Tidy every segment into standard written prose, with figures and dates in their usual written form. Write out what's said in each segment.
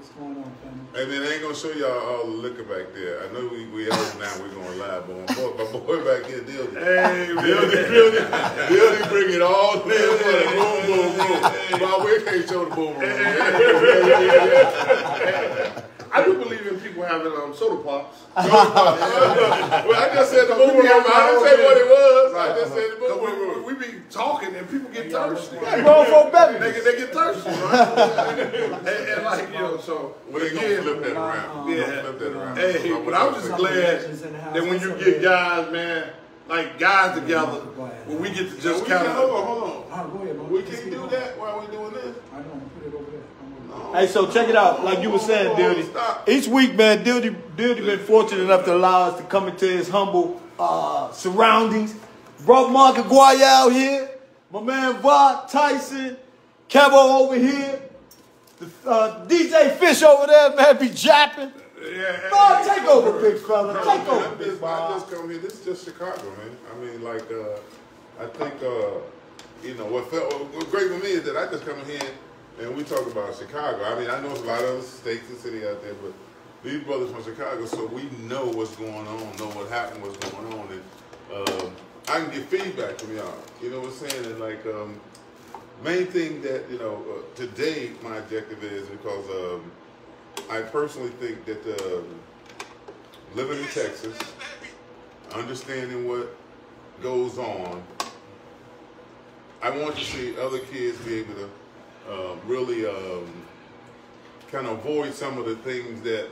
What's going on, family? Hey man, I ain't gonna show y'all all the liquor back there. I know we out now. We're going live, but my boy back here, Dildy. Hey, Dildy, bring it all in. Boom, boom, boom. Bob, we can't show the boom room. I do believe in people having soda pops. Well, I just said the boom room. I didn't say what it was. I just said the boom room. We be talking and people get thirsty. Yeah, grown folk beverages. They get thirsty, right? and like, so. We ain't gonna flip that around. Yeah. Flip that around. Hey, but I'm just glad that when you get guys, man, like guys together, when we get to just kind of. Hold on. Go ahead, We can't do that while we're doing this. I don't put it over there. Hey, so check it out. Like you were saying, Dildy. Each week, man, Dildy been fortunate enough to allow us to come into his humble surroundings. Brought Mark Aguayo out here. My man Vod Tyson. Kevo over here. The DJ Fish over there, man, be japping. Yeah, take over, big fella. Take over, big I fella. just come here. This is just Chicago, man. I mean, like, I think, you know, what great for me is that I just come here and we talk about Chicago. I mean, I know there's a lot of other states and cities out there, but these brothers from Chicago, so we know what's going on, know what happened, what's going on, and I can get feedback from y'all. You know what I'm saying? And like, main thing that, you know, today my objective is because I personally think that living in Texas, understanding what goes on, I want to see other kids be able to really kind of avoid some of the things that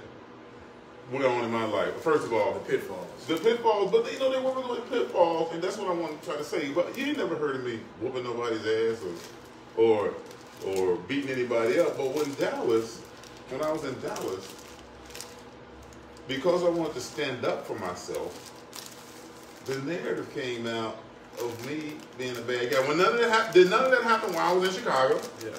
went on in my life. First of all, The pitfalls. But you know, they were really pitfalls, and that's what I want to try to say. But you ain't never heard of me whooping nobody's ass or beating anybody up. But when I was in Dallas, because I wanted to stand up for myself, the narrative came out of me being a bad guy. When none of that happened when I was in Chicago. Yeah.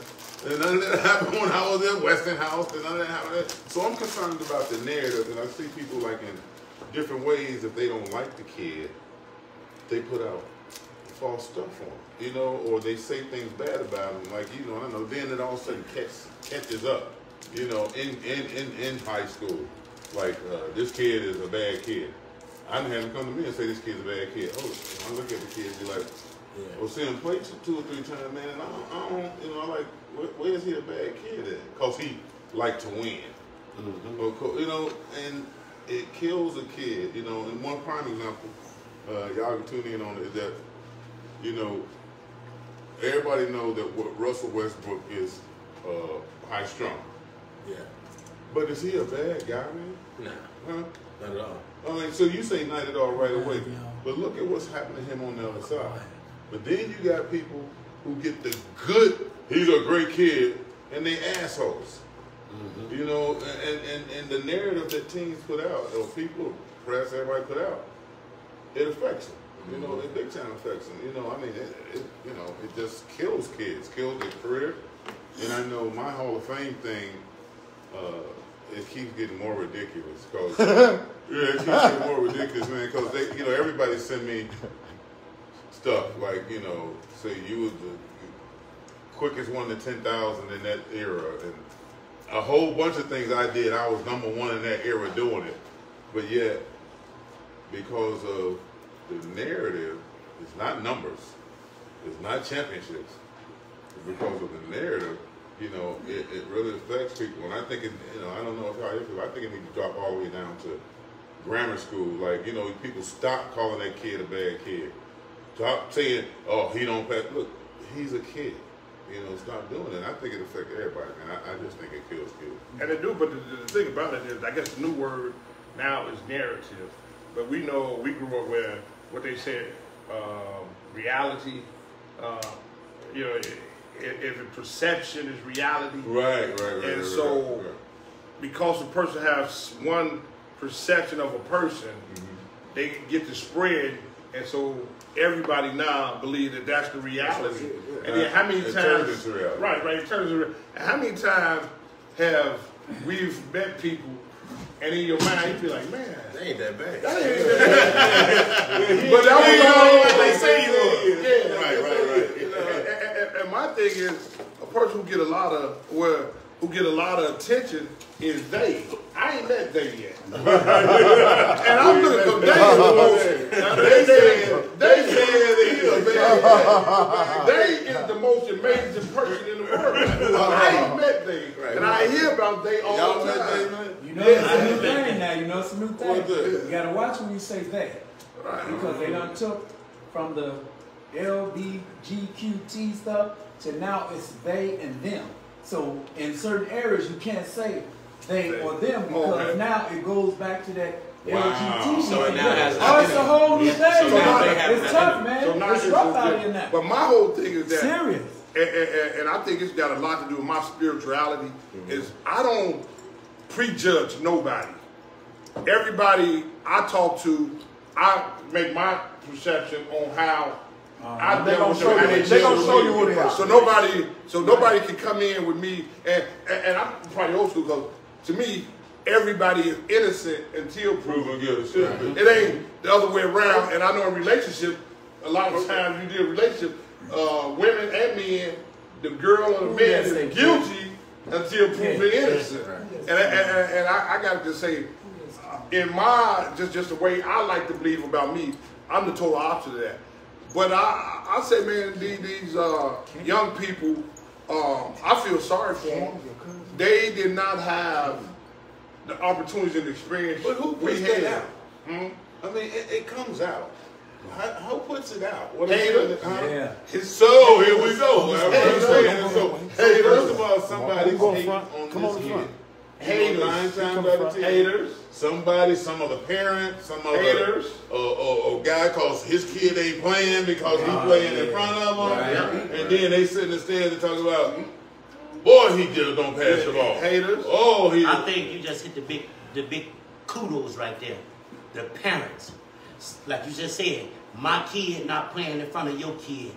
And none of that happened when I was in Westinghouse. And none of that happened. So I'm concerned about the narrative, and I see people like in different ways. If they don't like the kid, they put out false stuff on him, you know, or they say things bad about him. Like, you know, I don't know. Then it all of a sudden catches up, you know, in high school. Like this kid is a bad kid. I didn't have him come to me and say this kid's a bad kid. Oh, I look at the kid and be like, well, see him play 2 or 3 times, man, and I don't, you know, I like, where is he a bad kid at? Because he liked to win. Mm-hmm. Or, you know, and it kills a kid, you know. And one prime example, y'all can tune in on it, is that, you know, everybody knows that Russell Westbrook is high strung. Yeah. But is he a bad guy, man? Nah. Huh? Not at all. I mean, so you say not at all right away, but look at what's happening to him on the other side. But then you got people who get the good, he's a great kid, and they assholes. Mm-hmm. You know, and the narrative that teens put out, or people, press, everybody put out, it affects them. You know, it big time affects them. You know, I mean, you know, it just kills kids, kills their career. And I know my Hall of Fame thing, it keeps getting more ridiculous. Cause, yeah, it keeps getting more ridiculous, man, because they, you know, everybody send me stuff like, you know, say you was the quickest one to 10,000 in that era, and a whole bunch of things I did. I was #1 in that era doing it, but yet because of the narrative, it's not numbers, it's not championships, it's because of the narrative. You know, it really affects people, and I think it, you know, I don't know if y'all feel, I think it needs to drop all the way down to grammar school. Like, you know, people stop calling that kid a bad kid. Stop saying, oh, he don't pass. Look, he's a kid. You know, stop doing it. I think it affects everybody, man. I just think it kills kids. And they do, but the thing about it is, I guess the new word now is narrative. But we know, we grew up where what they said, reality, you know, if a perception is reality. Right. And so, because a person has one perception of a person, they get to spread, and so everybody now believes that that's the reality. And then how many times? It turns into reality. Right. It turns into reality. And how many times have we've met people, and in your mind you feel like, man, they ain't that bad. That ain't that bad. But that was all what they say it is. Yeah. Right. And my thing is, a person who get a lot of, well, who get a lot of attention is they. I ain't met they yet. And I'm looking for they. They is the most amazing person in the world. I ain't met they. And I hear about they all the time. You know, it's a new thing now. You know, it's a new thing. You got to watch when you say they. Because they done took from the LBGQT stuff to now it's they and them. So in certain areas you can't say they or them because now it goes back to that LGBT. So now that's it's a whole new thing. So now it's tough, man. So now it's rough out here now. But my whole thing is that serious. And I think it's got a lot to do with my spirituality. Is I don't prejudge nobody. Everybody I talk to, I make my perception on how I deal with them. They're gonna show you what they are. So nobody can come in with me, and I'm probably old school because to me everybody is innocent until proven guilty. It ain't the other way around. And I know in relationship, a lot of times you deal with relationship, women and men, the girl or the man is guilty until proven innocent. And I got to just say, in my just the way I like to believe about me, I'm the total opposite of that. But I say, man, these young people, I feel sorry for them. They did not have the opportunities and experience. But who puts that out? I mean, it comes out. Who puts it out? What Haters. Yeah. So here we go. First of all, somebody hating on this kid. Haters. Somebody, some other parent, some other haters, or guy cause his kid ain't playing because he playing in front of them, and then they sit in the stands and talk about, boy, he just don't pass the ball. Haters. Oh, I think you just hit the big kudos right there. The parents, like you just said, my kid not playing in front of your kid.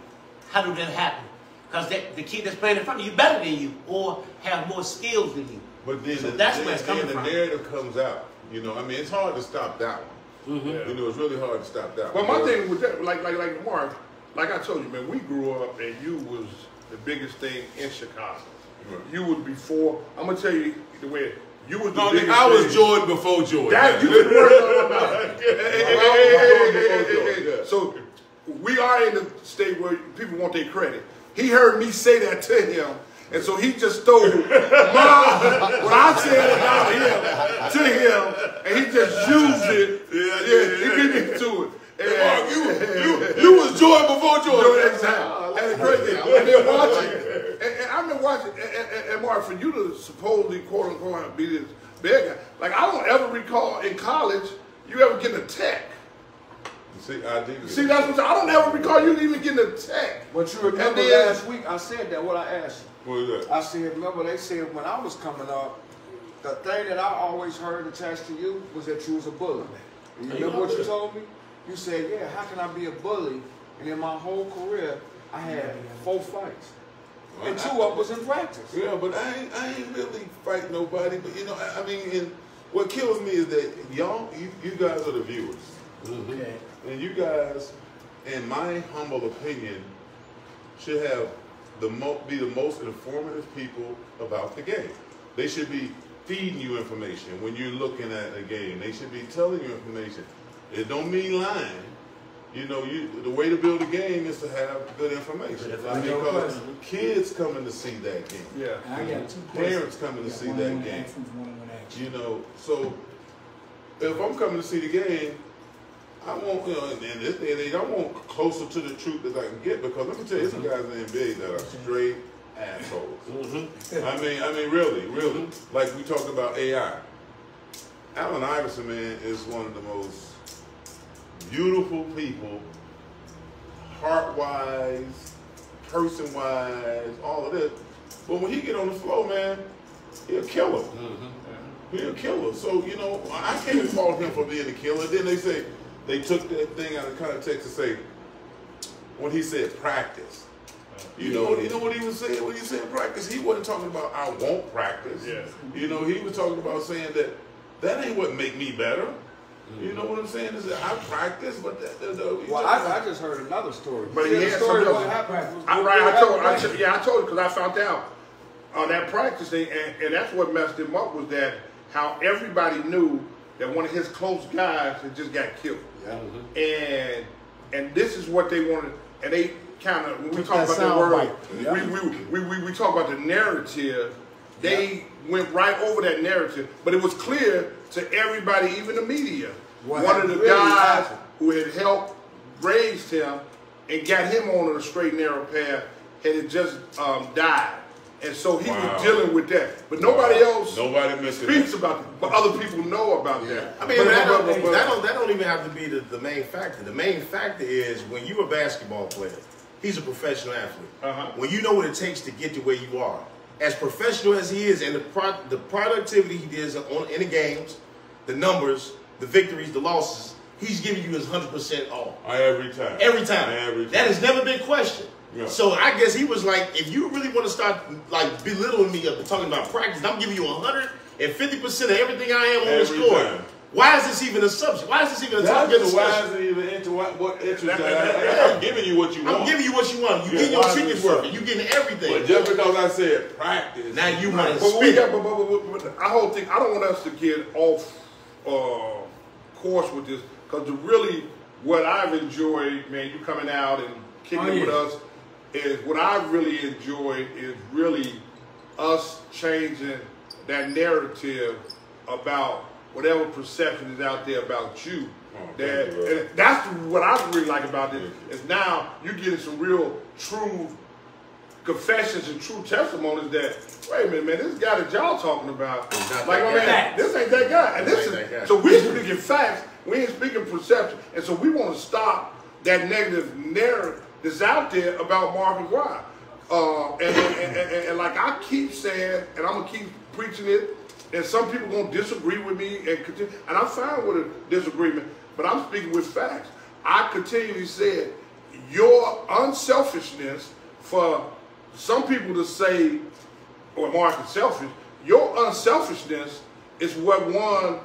How do that happen? Because the kid that's playing in front of you better than you or have more skills than you. But then, so that's where it's coming from. The narrative comes out. You know, I mean, it's hard to stop that one. You know, it's really hard to stop that one. But my thing with that, like Mark, like I told you, man, we grew up and you was the biggest thing in Chicago. You was before. I'm gonna tell you the way you was. The biggest I was thing. Jordan before Jordan. That you was So we are in a state where people want their credit. He heard me say that to him. And so he just stole what I said about him to him, and he just used it. He beat me to it. And you was Jordan before Jordan. Exactly. And crazy. And then watching. And I've been watching. And Mark, for you to supposedly quote unquote be this bad guy, like I don't ever recall in college you ever getting a tech. See, I did. See, that's what I don't ever recall you even getting a tech. But you remember last week I said that. What I asked you. What was that? I said, remember they said when I was coming up, the thing that I always heard attached to you was that you was a bully. You remember what you told me? You said, yeah, how can I be a bully? And in my whole career, I had 4 fights. And 2 of them was in practice. Yeah, but I ain't really fight nobody. But you know, I mean, and what kills me is that you guys are the viewers. Okay. And you guys, in my humble opinion, should have be the most informative people about the game. They should be feeding you information when you're looking at a game. They should be telling you information. It don't mean lying. You know, the way to build a game is to have good information. Because kids coming to see that game. Yeah. I got 2 parents coming to see that game. You know, so if I'm coming to see the game, I want, you know, in this day and age, I want closer to the truth as I can get, because let me tell you, some guys in the NBA that are straight assholes. I mean, really. Like we talked about AI. Allen Iverson, man, is one of the most beautiful people, heart-wise, person-wise, all of this. But when he get on the floor, man, he'll kill him. He'll kill him. So, you know, I can't fault him for being a killer. Then they say, they took that thing out of context to say, when he said practice. You know what he was saying? When he said practice, he wasn't talking about I won't practice. Yeah. You know, he was talking about saying that ain't what make me better. You know what I'm saying? Is that I practice, but well, I just heard another story. But he had story something what happened. I told it because I found out that practice thing, and that's what messed him up, was that how everybody knew that one of his close guys had just got killed. Yeah. And this is what they wanted, and they kind of, when we talk about the word, we talk about the narrative, they went right over that narrative, but it was clear to everybody, even the media, one of the guys who had helped raise him and got him on a straight and narrow path had just died. And so he was dealing with that. But nobody else speaks about it. But other people know about that. I mean, that don't even have to be the main factor. The main factor is when you're a basketball player, he's a professional athlete. When you know what it takes to get to where you are, as professional as he is, and the productivity he does in the games, the numbers, the victories, the losses, he's giving you his 100% all. Every time. Every time. That has never been questioned. Yeah. So I guess he was like, if you really want to start like belittling me up talking about practice, I'm giving you 150% of everything I am on this court. Why is this even a subject? Why is this even a topic of discussion? Why is it even into what interest? I'm giving you what you want. I'm giving you what you want. You getting your tickets working. You getting everything. But just because I said practice, now you want to spit. But I whole thing, I don't want us to get off course with this, because really what I've enjoyed, man, you coming out and kicking it with us, is what I really enjoyed is really us changing that narrative about whatever perception is out there about you. And that's what I really like about this, is now you're getting some real true confessions and true testimonies that, wait a minute, man, this guy that y'all talking about, like, man, this ain't that guy. And this is, so we're speaking facts, we ain't speaking perception. And so we want to stop that negative narrative that's out there about Mark McGuire. And like I keep saying, and I'm going to keep preaching it, and some people going to disagree with me, and I'm fine with a disagreement, but I'm speaking with facts. I continually said, your unselfishness, for some people to say, well, Mark is selfish, your unselfishness is what won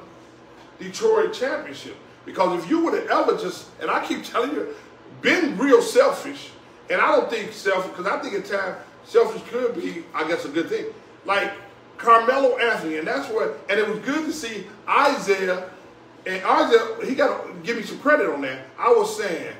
Detroit championship. Because if you would have ever just, and I keep telling you, been real selfish, and I don't think selfish, because I think at times selfish could be, I guess, a good thing. Like Carmelo Anthony, and that's what, and it was good to see Isaiah, and Isaiah, he got to give me some credit on that. I was saying,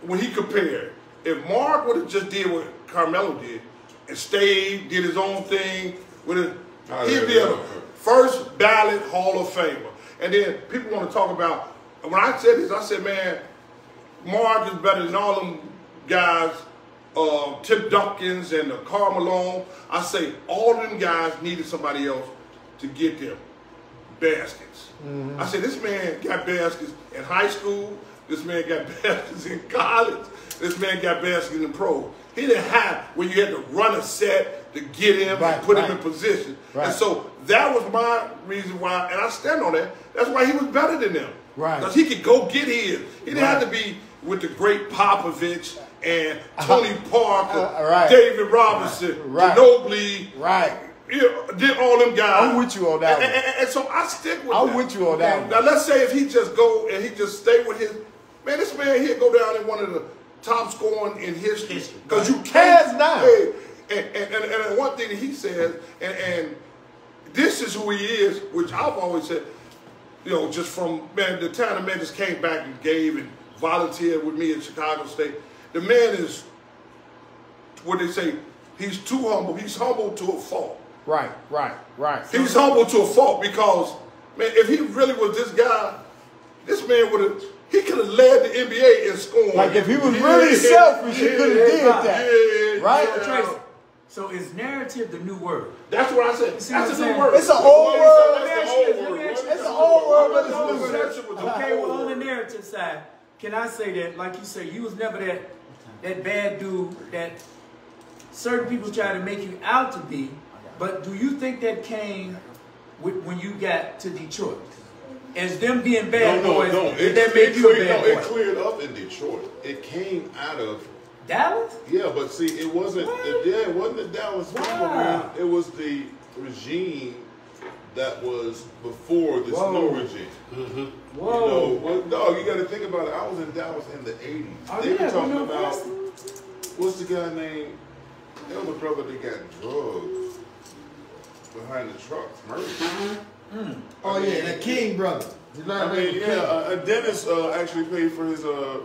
when he compared, if Mark would have just did what Carmelo did, and stayed, did his own thing, he'd be a first ballot Hall of Famer. And then people want to talk about, when I said this, I said, man, Mark is better than all them guys, Tim Duncans and Karl Malone. I say all them guys needed somebody else to get them baskets. I said, this man got baskets in high school. This man got baskets in college. This man got baskets in pro. He didn't have, when you had to run a set to get him and put him in position. And so that was my reason why, and I stand on that. That's why he was better than them. Because he could go get his. He didn't have to be with the great Popovich and Tony Parker, David Robinson, Ginobili, did all them guys. I'm with you on that one. And so I stick with that. I'm with you on that one. Now let's say if he just go and he just stay with his, man, this man here go down in one of the top scoring in history. Because you can't now. And one thing that he says, and this is who he is, which I've always said, you know, just from, man, the time the man just came back and gave and volunteered with me at Chicago State. The man is, what they say, he's too humble. He's humble to a fault. Right. He's humble to a fault because, man, if he really was this guy, this man would have, he could have led the NBA in scoring. Like if he was really selfish, he could have did that. Right? Tracy, so is narrative the new word? That's what I said. That's the new word. It's an old word. It's an old word, but it's a new word. Okay, well, on the narrative side, can I say that, like you say, you was never that bad dude that certain people try to make you out to be, but do you think that came when you got to Detroit? As them being bad boys, did that make you a bad boy? It cleared up in Detroit. It came out of Dallas? Yeah, but see, it wasn't. It wasn't the Dallas people, man. It was the regime that was before the Snow regime. Whoa! You know, dog, you got to think about it. I was in Dallas in the '80s. They were talking about what's the guy named? That was a brother that got drugged. behind the trucks, Murray. Oh yeah, the King brother. I mean, yeah, Dennis actually paid for his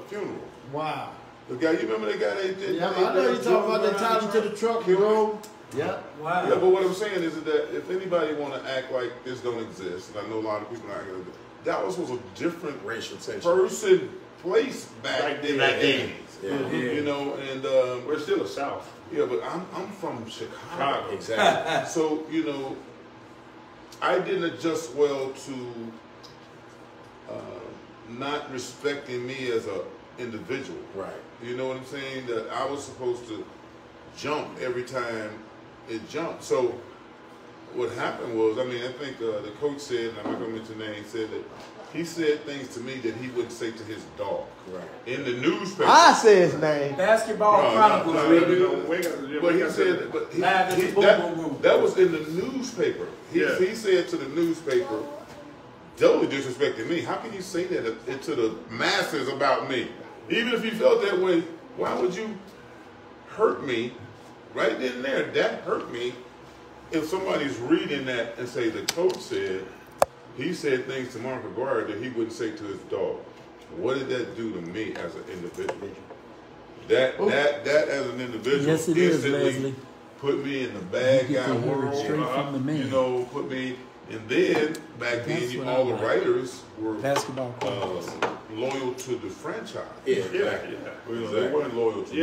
funeral. Wow. The guy, you remember the guy they did? Yeah, I know you talking about they tied him to the truck. Killed him? Yeah. Wow. Yeah, but what I'm saying is that if anybody want to act like this don't exist, and I know a lot of people are not going to, Dallas was a different racial tension person, place back then. Yeah. You know, and We're still the South. yeah, but I'm from Chicago. Exactly. So, you know, I didn't adjust well to not respecting me as a individual. Right. You know what I'm saying? That I was supposed to jump every time it jumped. So what happened was, I mean, I think the coach said, and I'm not going to mention names, said that he said things to me that he wouldn't say to his dog. Right. In the newspaper. I say his name. Basketball Chronicles. But he said, but that was in the newspaper. He said to the newspaper, totally disrespecting me. How can you say that to the masses about me? Even if you felt that way, why would you hurt me right then and there? That hurt me. If somebody's reading that and say the coach said, he said things to Mark Aguirre that he wouldn't say to his dog. What did that do to me as an individual? That as an individual Yes, it is, instantly Leslie. put me in the bad guy world. Straight from the man. You know, put me. And then back then, all the writers were Basketball loyal to the franchise. Yeah. You know, they weren't loyal to me.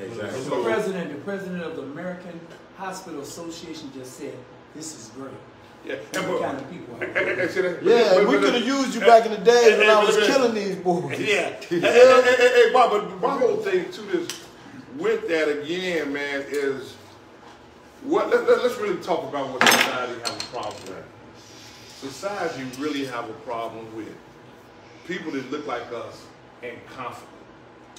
Exactly. So, The president of the American Hospital Association just said, "This is great." Yeah. What kind of people are Yeah, we could have used you back in the days when I was killing these boys. Yeah. Hey, Bob, but my whole thing to this, with that again, man, is what? Let's really talk about what society has a problem with. Society really have a problem with people that look like us and confident.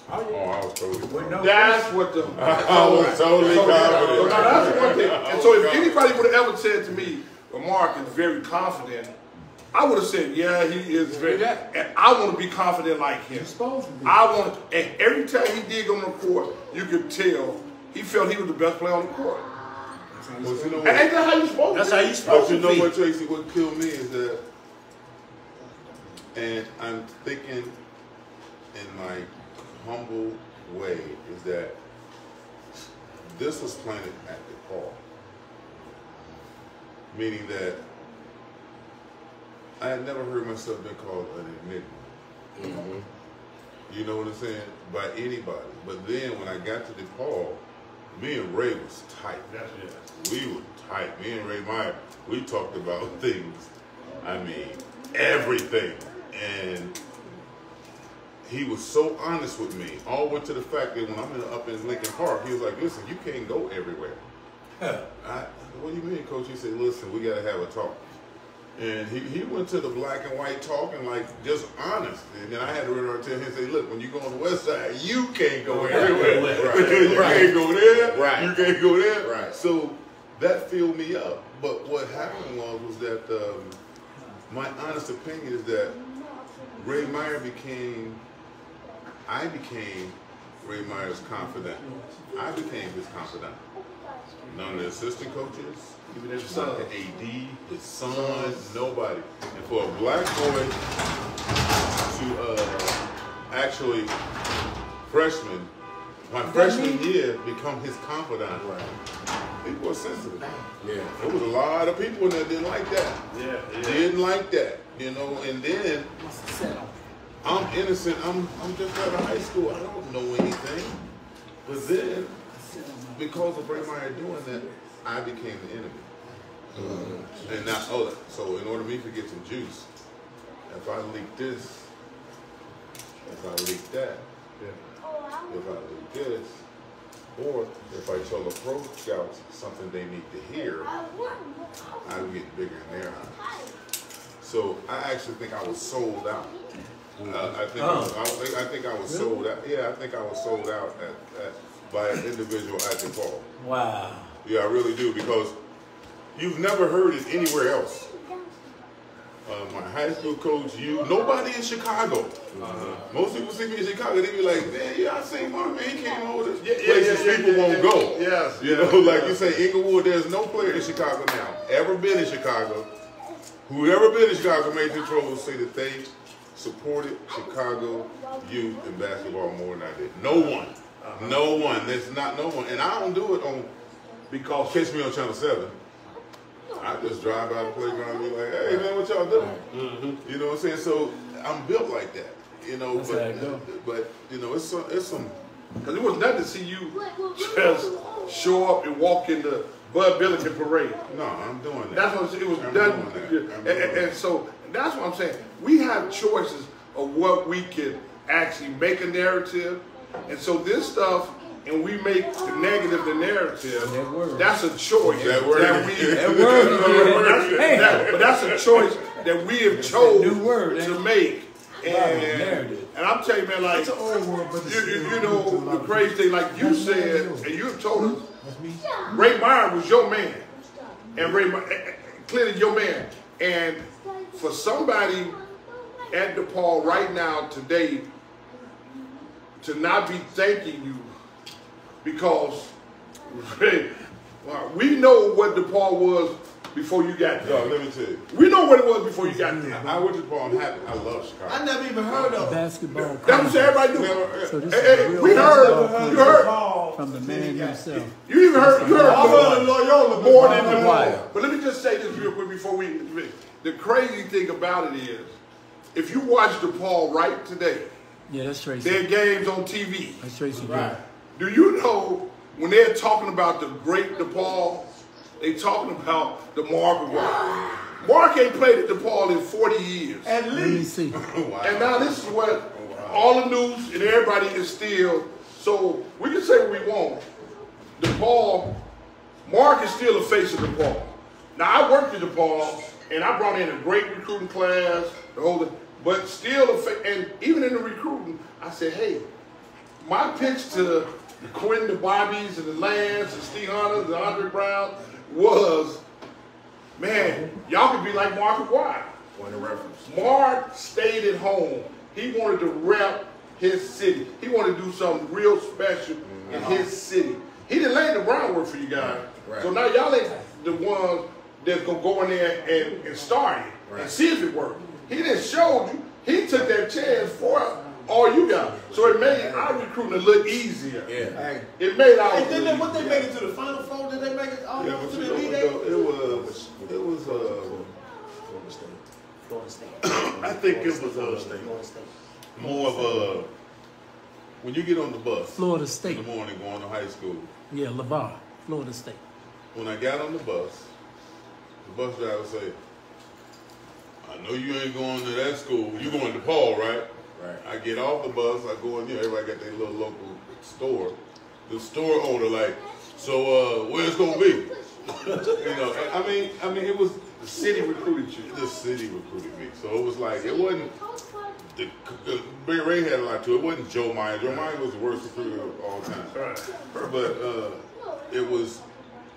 I was totally confident. That's what the. I was totally confident. That's one thing. And so if anybody would have ever said to me, well, Mark is very confident, I would have said, yeah, he is very, and I want to be confident like him. I want, and every time he did go on the court, you could tell he felt he was the best player on the court. Well, you know what? And ain't that how you supposed to be? That's how you supposed to be. But you know what, Tracy, what killed me is that, and I'm thinking in my humble way, is that this was planted at the call. Meaning that I had never heard myself being called an enigma. You know what I'm saying? By anybody. But then when I got to DePaul, me and Ray was tight. We were tight. Me and Ray Meyer, we talked about things. I mean, everything. And he was so honest with me. All went to the fact that when I'm up in Lincoln Park, he was like, listen, you can't go everywhere. What do you mean, Coach? He said, listen, we got to have a talk. And he went to the black and white talk and like just honest. And then I had to run around and tell him, say, look, when you go on the west side, you can't go everywhere. You can't go there. Right. You can't go there. Right. So that filled me up. But what happened was that my honest opinion is that Ray Meyer I became Ray Meyer's confidant. I became his confidant. None of the assistant coaches, even his son, the AD, his son, nobody. And for a black boy to actually freshman, my freshman year, become his confidant, people were sensitive. Yeah. There was a lot of people in there didn't like that. Yeah. Didn't like that, you know. And then I'm innocent. I'm just out of high school. I don't know anything. But then, because of Ray Meyer doing that, I became the enemy. And now, so in order for me to get some juice, if I leak this, if I leak that, if I leak this, or if I tell the pro scouts something they need to hear, I would get bigger in their eyes. So I actually think I was sold out. I think I was sold out. Yeah, I think I was sold out by an individual at DePaul. Wow. Yeah, I really do, because you've never heard it anywhere else. my high school coach, nobody in Chicago. Most people see me in Chicago, they be like, man, yeah, I seen Mark, man, he came over to places people won't go. Yes. You know, like you say, Inglewood, there's no player in Chicago now, ever been in Chicago. Whoever been in Chicago made the troll say that they supported Chicago youth in basketball more than I did. No one. No one. There's not no one. And I don't do it on, because catch me on Channel 7. I just drive by the playground and be like, hey man, what y'all doing? You know what I'm saying? So I'm built like that. You know, but you know, it's some because it was nothing to see you just show up and walk in the Bud Billiken parade. No, I'm doing that. That's what it was done. And so that's what I'm saying. We have choices of what we can actually make a narrative. And so this stuff, and we make the negative the narrative, that's a choice. But that's a choice that we have chosen to make. And I'm telling you, man, like, you know, the crazy thing, like you said, and you told us, Ray Meyer was your man. And clearly your man. And for somebody at DePaul right now, today, to not be thanking you, because we know what DePaul was before you got there. No, let me tell you. We know what it was before you got there. I went to DePaul. I'm happy. I love Chicago. I never even heard of basketball. That's what everybody do. So this Hey, we heard. You heard from the man himself. You even heard. You heard. I heard Loyola more than DePaul. But let me just say this real quick before we. The crazy thing about it is, if you watch DePaul right today, Yeah, that's Tracy. their games on TV. That's Tracy. Right. Do you know when they're talking about the great DePaul, they talking about the Mark McGuire. Mark ain't played at DePaul in 40 years. At Let me least. see. Wow. And now this is what all the news and everybody is still, so we can say what we want. DePaul, Mark is still the face of DePaul. Now I worked at DePaul and I brought in a great recruiting class, the whole thing, but still, and even in the recruiting, I said, hey, my pitch to the Quinn, the Bobbies, and the Lance, and Steve Hunters, and Andre Brown was, man, y'all could be like Mark McGuire. Point of reference. Mark stayed at home. He wanted to rep his city. He wanted to do something real special in his city. He didn't lay the groundwork for you guys. Right. So now y'all ain't the ones that's going to go in there and start it and see if it works. He didn't show you. He took that chance for all you got. So it made our recruiting a little easier. Yeah. It made our And then what they make it to the Final Four? Did they make it all the way to the Elite Eight? It was Florida State. I think it was Florida State. more of a, when you get on the bus Florida in State. the morning going to high school, Yeah, LeVar. Florida State. when I got on the bus driver say, I know you ain't going to that school. You going to DePaul, right? Right. I get off the bus, I go in there, everybody got their little local store. The store owner like, so where it's gonna be? You know, I mean it was the city recruited you. the city recruited me. So it was like, it wasn't, Big Ray had a lot to it. It wasn't Joe Meyer. Joe Meyer was the worst recruiter of all time. Right. But it was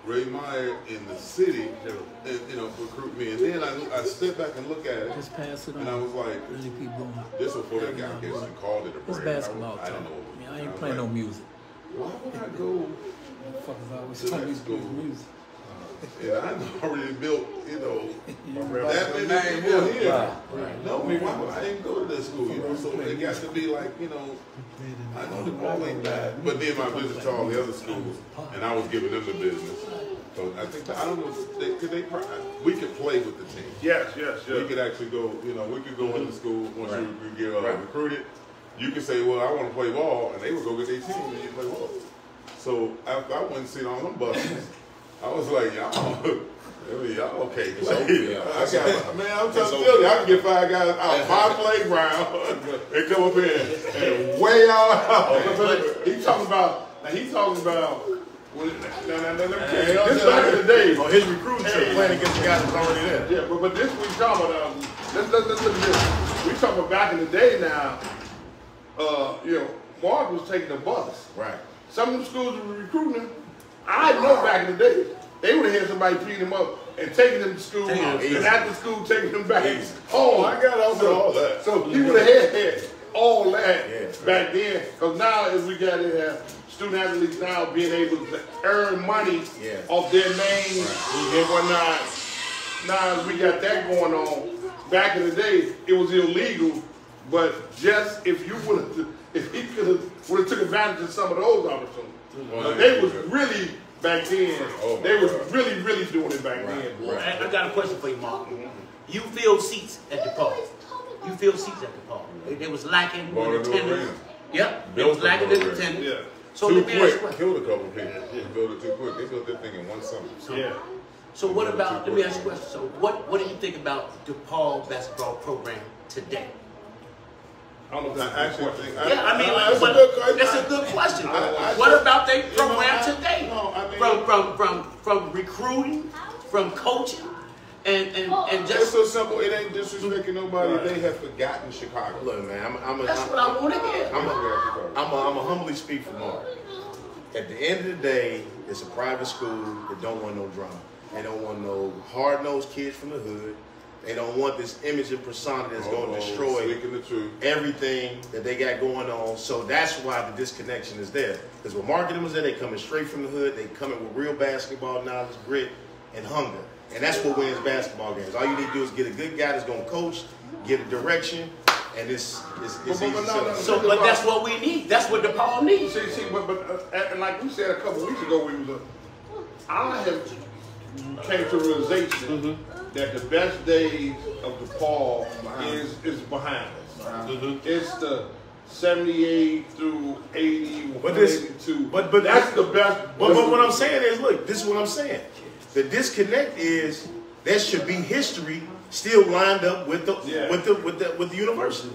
Ray Meyer in the city, and, you know, recruit me. And then I stepped back and looked at it, Just pass it on. and I was like, Really keep going. this before they got guess and called it a It's break. basketball I talk. don't know. I mean, I ain't was playing like, no music. Why would I go? Fuckers always To tell that me school. music. And I already built, you know, that many Name people here. here. No, I mean, why would I didn't go to that school? You know, so it got to be like, you know, I know the ball ain't bad. But then my visit to all the other schools, and I was giving them the business. So I think, I don't know, we could play with the team. Yes. We could actually go, you know, we could go into school once you get recruited. You could say, well, I want to play ball, and they would go get their team and you play ball. So after I went and seen all them buses, I was like, y'all okay. Play. I'm trying to tell you, I can get 5 guys out my playground and come up here and way out. He's talking about well, this back in the day. On his recruiting trip, playing against the guys that's already there. Yeah, but this we talking about. Let's look at this. We talking about back in the day now. You know, Mark was taking the bus. Right. Some of the schools were recruiting him. I know back in the day, they would have had somebody beat him up and taking them to school, and after school taking them back home. I got all that. So he would have had all that back then. Because now, as we got in here, student athletes now being able to earn money off their name and whatnot. Now, as we got that going on, back in the day, it was illegal. But just if you would have, if he would have took advantage of some of those opportunities, they was really back then. They was really doing it back then. Boy. I got a question for you, Mark. You filled seats at the park. You filled seats at the park. They was lacking in attendance. Yep, they was lacking in attendance. Yeah. So too let me ask you quick. Killed a couple people. They built it too quick. They built that thing in one summer. Yeah. So what about? Let me ask you a question. So what do you think about the DePaul basketball program today? I don't know if I actually think. That's a good question. What about their program today? From recruiting, from coaching, and just it's so simple. It ain't disrespecting nobody. They have forgotten Chicago. Look, man, that's what I want to hear. I'm a humbly speak for Mark. At the end of the day, it's a private school that don't want no drama. They don't want no hard-nosed kids from the hood. They don't want this image and persona that's going to destroy everything that they got going on. So that's why the disconnection is there. Because when marketing was there, they coming straight from the hood. They coming with real basketball knowledge, grit, and hunger. And that's what wins basketball games. All you need to do is get a good guy that's going to coach, get a direction, and it's easy. But that's what we need. That's what DePaul needs. See, and like we said a couple weeks ago, I have came to the realization that the best days of DePaul is behind us. It's the 78 through 80, 182. But that's the best. But what I'm saying is, look, this is what I'm saying. The disconnect is there should be history still lined up with the university.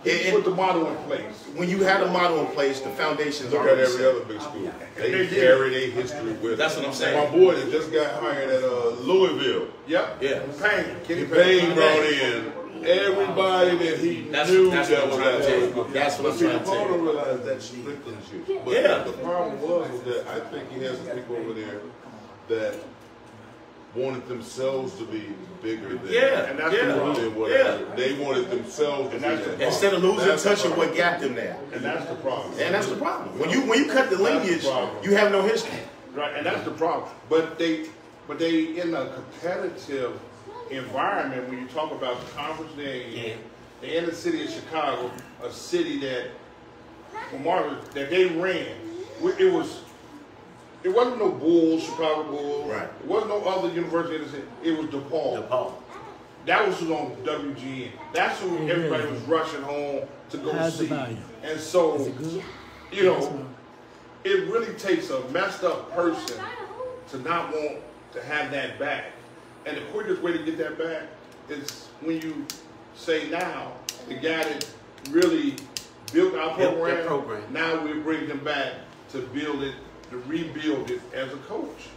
Put the model in place. When you have a model in place, the foundations are. Look at every other big school. They carry their history with. That's what I'm saying. My boy that just got hired at Louisville. Yep. Yeah. Kenny Payne brought in everybody that he knew that was at Louisville. That's what I'm trying to tell you. Paul realized that Strickland shit. But the problem was that I think he has some people over there that wanted themselves to be bigger than whatever. They wanted themselves to be instead of losing touch of what got them there. And that's the problem. And that's the problem. When you cut the lineage, you have no history. Right, and that's the problem. But they in a competitive environment when you talk about the conference they're in the city of Chicago, a city that that they ran. It wasn't no Bulls, Chicago Bulls. Right. It wasn't no other university in the city. It was DePaul. That was who on WGN. That's who everybody was rushing home to go see. And so, it really takes a messed up person to not want to have that back. And the quickest way to get that back is when you say now, the guy that really built our program, now we're bringing him back to build it, to rebuild it as a coach.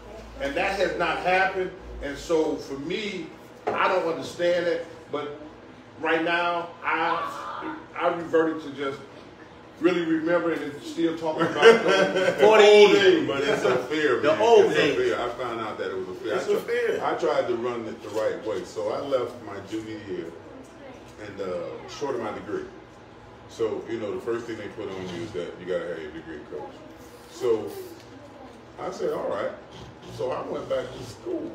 And that has not happened. And so for me, I don't understand it. But right now, I reverted to just really remembering and still talking about the old days. But it's a fear, man. The old days. I found out that it was a fear. It's a fear. I tried to run it the right way. So I left my junior year and shorted my degree. So, the first thing they put on you is that you got to have your degree, coach. So I said, all right. So I went back to school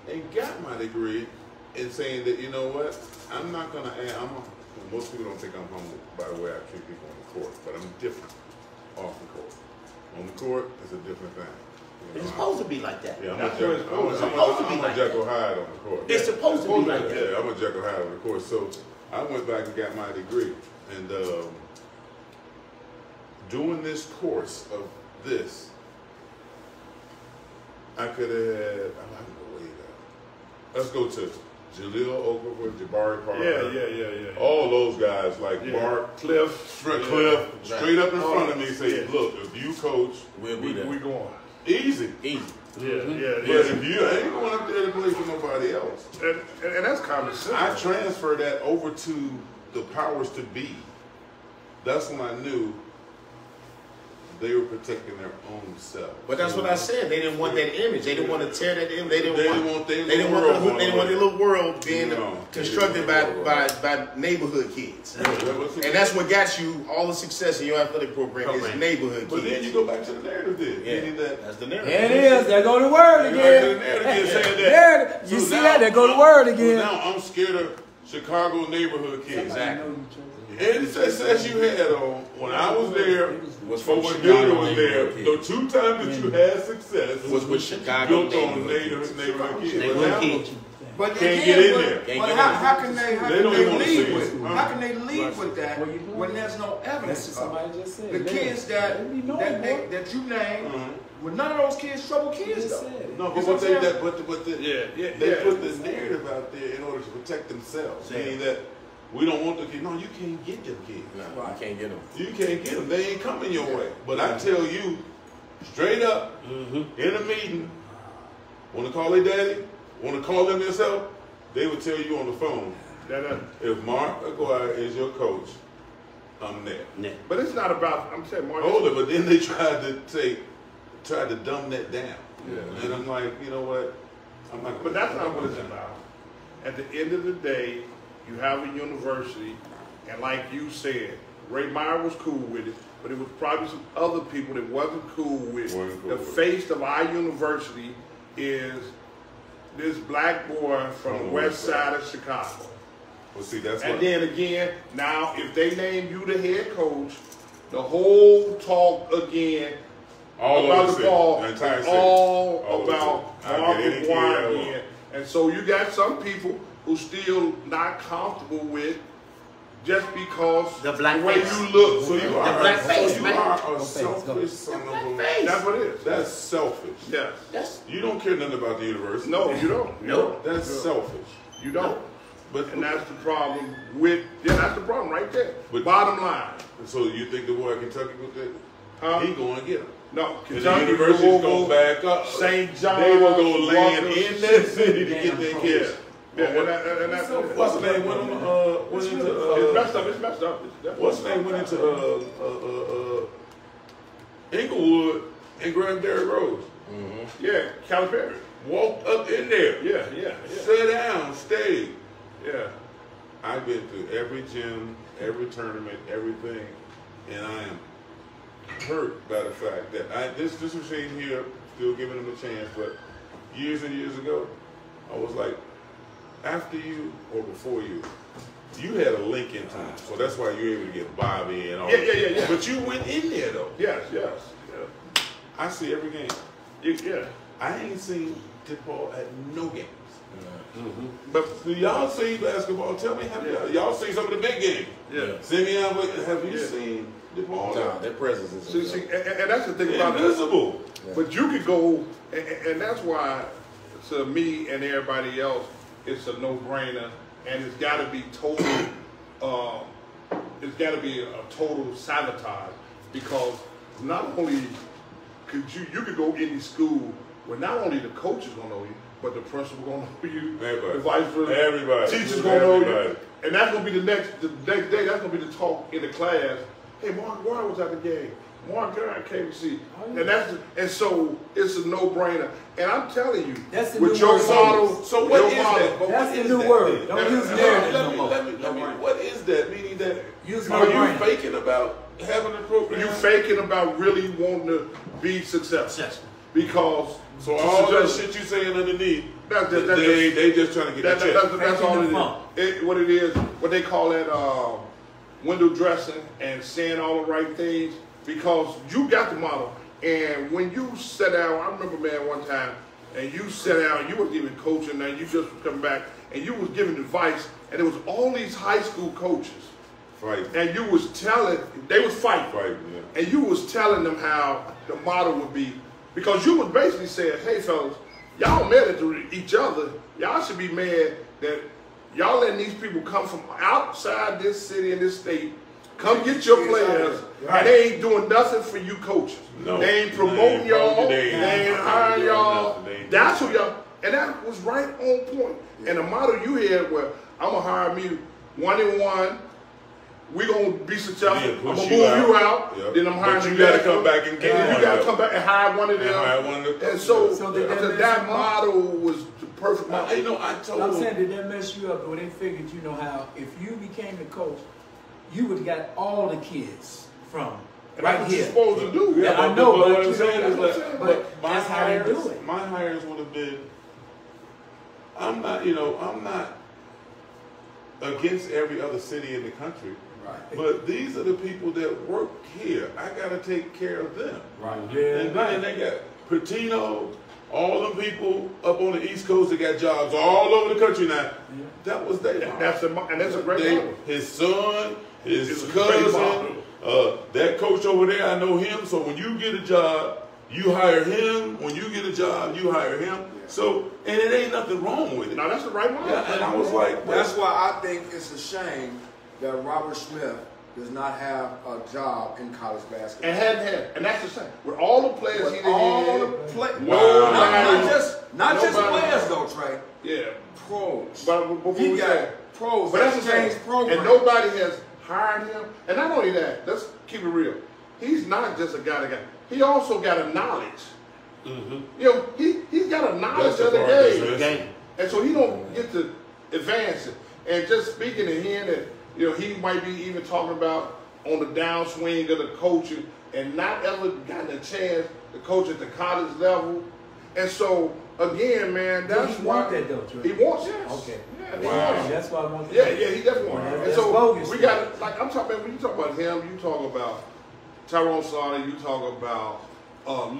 and got my degree and saying that, you know what, I'm not going to add, most people don't think I'm humble by the way I treat people on the court, but I'm different off the court. On the court, it's a different thing. It's supposed to be like that. Yeah, I'm a Jekyll Hyde on the court. It's supposed to be like that. Yeah, I'm a Jekyll Hyde on the court. So I went back and got my degree. And doing this course of this, I could have, let's go to Jaleel Okafor, Jabari Parker. Yeah. All those guys like Mark, Cliff, straight up in front of me say, look, if you coach, we'll be there. We going. Easy. Yeah. But if you ain't going up there to play for nobody else. And that's common sense. I transferred that over to the powers to be. That's when I knew they were protecting their own self. But that's what I said. They didn't want that image. They didn't want to tear that image. They didn't want their little world being constructed by neighborhood kids. And that's what got you all the success in your athletic program is neighborhood kids. But then you go back to the narrative then. That's the narrative. There it is. There go the word again. There, you see that? There go the word again. Now I'm scared of Chicago neighborhood kids. Exactly. Any success you had on when I was there, was from when Dildy was there. The 2 times that you had success was with Chicago built on neighborhood kids. But can't get in there. But how can they lead with? Huh? How can they lead with that when there's no evidence? The kids that you named, well, none of those kids trouble kids though. No, but they put the narrative out there in order to protect themselves, saying that we don't want the kids. No, you can't get them kids. No, you can't get them. You can't get them. They ain't coming your way. But I tell you, straight up, in a meeting, want to call their daddy, want to call them themselves, they would tell you on the phone, if Mark Aguirre is your coach, I'm there. But it's not about, I'm saying, Mark. Hold it, but then they tried to dumb that down. Yeah. And I'm like, you know what? I'm not. But that's not what it's about. At the end of the day, you have a university, and like you said, Ray Meyer was cool with it, but it was probably some other people that wasn't cool with it. The face of our university is this black boy from the west side of Chicago. Well, see, that's and then again, now if they name you the head coach, the whole talk again about the ball is all about Mark Aguirre again. And so you got some people who still not comfortable with just because the black way face. You look. So you are a selfish son of a bitch. That's what it is. That's selfish. Yes. You don't care nothing about the university. No, you don't. No. That's selfish. You don't. But and that's the problem with that's the problem right there. But bottom line. So you think the boy at Kentucky with that? He going to get him. No, Kentucky the university's going back up. St. John. They will go land in that city to get their kids. Yeah, and that's what's the name went into it's messed up. What's the name went into Inglewood and grabbed Derrick Rose? Yeah, Calipari. Walked up in there. Yeah. Sat down, stayed. Yeah. I've been to every gym, every tournament, everything, and I am hurt by the fact that this machine here, still giving him a chance, but years and years ago, I was like, after you or before you, you had a link in time, so that's why you're able to get Bobby and all that. Yeah. But you went in there though. Yes. I see every game. Yeah. I ain't seen Tip-Ball at no games. But do y'all see basketball? Tell me, have y'all seen some of the big games? Yeah. Simeon, have you seen Tip-Ball? No, their presence is see, and that's the thing about invisible. But you could go, and that's why to me and everybody else, it's a no-brainer, and it's got to be total. It's got to be a total sabotage, because not only could you could go any school where not only the coach is gonna know you, but the principal gonna know you, the vice president, everybody, teachers gonna know you, and that's gonna be the next day. That's gonna be the talk in the class. Hey, Mark Warren was at the game. Mark Warren came to see, and so it's a no-brainer. And I'm telling you, that's the with new your word. model, so what is that? That's the new word. Don't use narrative no more. Let me. What is that? Meaning that are you faking about having a program? You faking about really wanting to be successful because so all that shit you saying underneath, they just trying to get that check. That's all it is. What it is, what they call that window dressing and saying all the right things, because you got the model. And when you sat down, I remember, man, one time, and you sat down, you wasn't even coaching, and you just come back, and you was giving advice, and it was all these high school coaches. Fighting. And you was telling, they was fighting. And you was telling them how the model would be, because you was basically saying, hey fellas, y'all mad at each other. Y'all should be mad that y'all letting these people come from outside this city and this state, come get your players, and they ain't doing nothing for you coaches. No, they ain't promoting y'all, they ain't hiring y'all. That's who y'all, and that was right on point. And the model you had where I'm gonna hire me 1-and-1, we're going to be successful. Yeah, I'm going to push move you you out. Yep. Then I'm hiring But you the got to guy. come back and get And then one you got to of come back and hire one of them. And hire one of them. And so did that that model was the perfect model. You know, I told I'm him. saying, did that mess you up? When they figured, you know how if you became the coach, you would have got all the kids from And right that's what you're here. supposed to do. Yeah, I know, but what you I'm saying know, is that, but my that's how they hires, do it. my hires would have been. I'm not, you know, I'm not against every other city in the country. Right. But these are the people that work here. I got to take care of them. Right. And then they got Patino, all them people up on the East Coast that got jobs all over the country now. Yeah. That was their model. And that's a great model. His son, his It's a great cousin, model. that coach over there, I know him. So when you get a job, you hire him. When you get a job, you hire him. So, and it ain't nothing wrong with it. No, that's the right model. Yeah, and I was like, That's why I think it's a shame that Robert Smith does not have a job in college basketball. And hadn't had. And that's the same. With all the players With he did. all the Wow. not just Nobody- players though, Trey. Yeah. Pros. But before He we got say, pros. but that's the changed thing. program. And nobody has hired him. And not only that, let's keep it real. He's not just a guy that got. He also got a knowledge. Mm-hmm. You know, he's got a knowledge That's of the the part game. that's Game. And so he don't get to advance it. And just speaking to him that, you know, he might be even talking about on the downswing of the coaching and not ever gotten a chance to coach at the college level. And so again, man, that's he why want that though, Trey? he wants yes. Okay. Yeah, he Wow. wants it. That's why I want. Yeah, he definitely wants it. That's And so bogus. we got like I'm talking about when you talk about him, you talk about Tyrone Slaughter, you talk about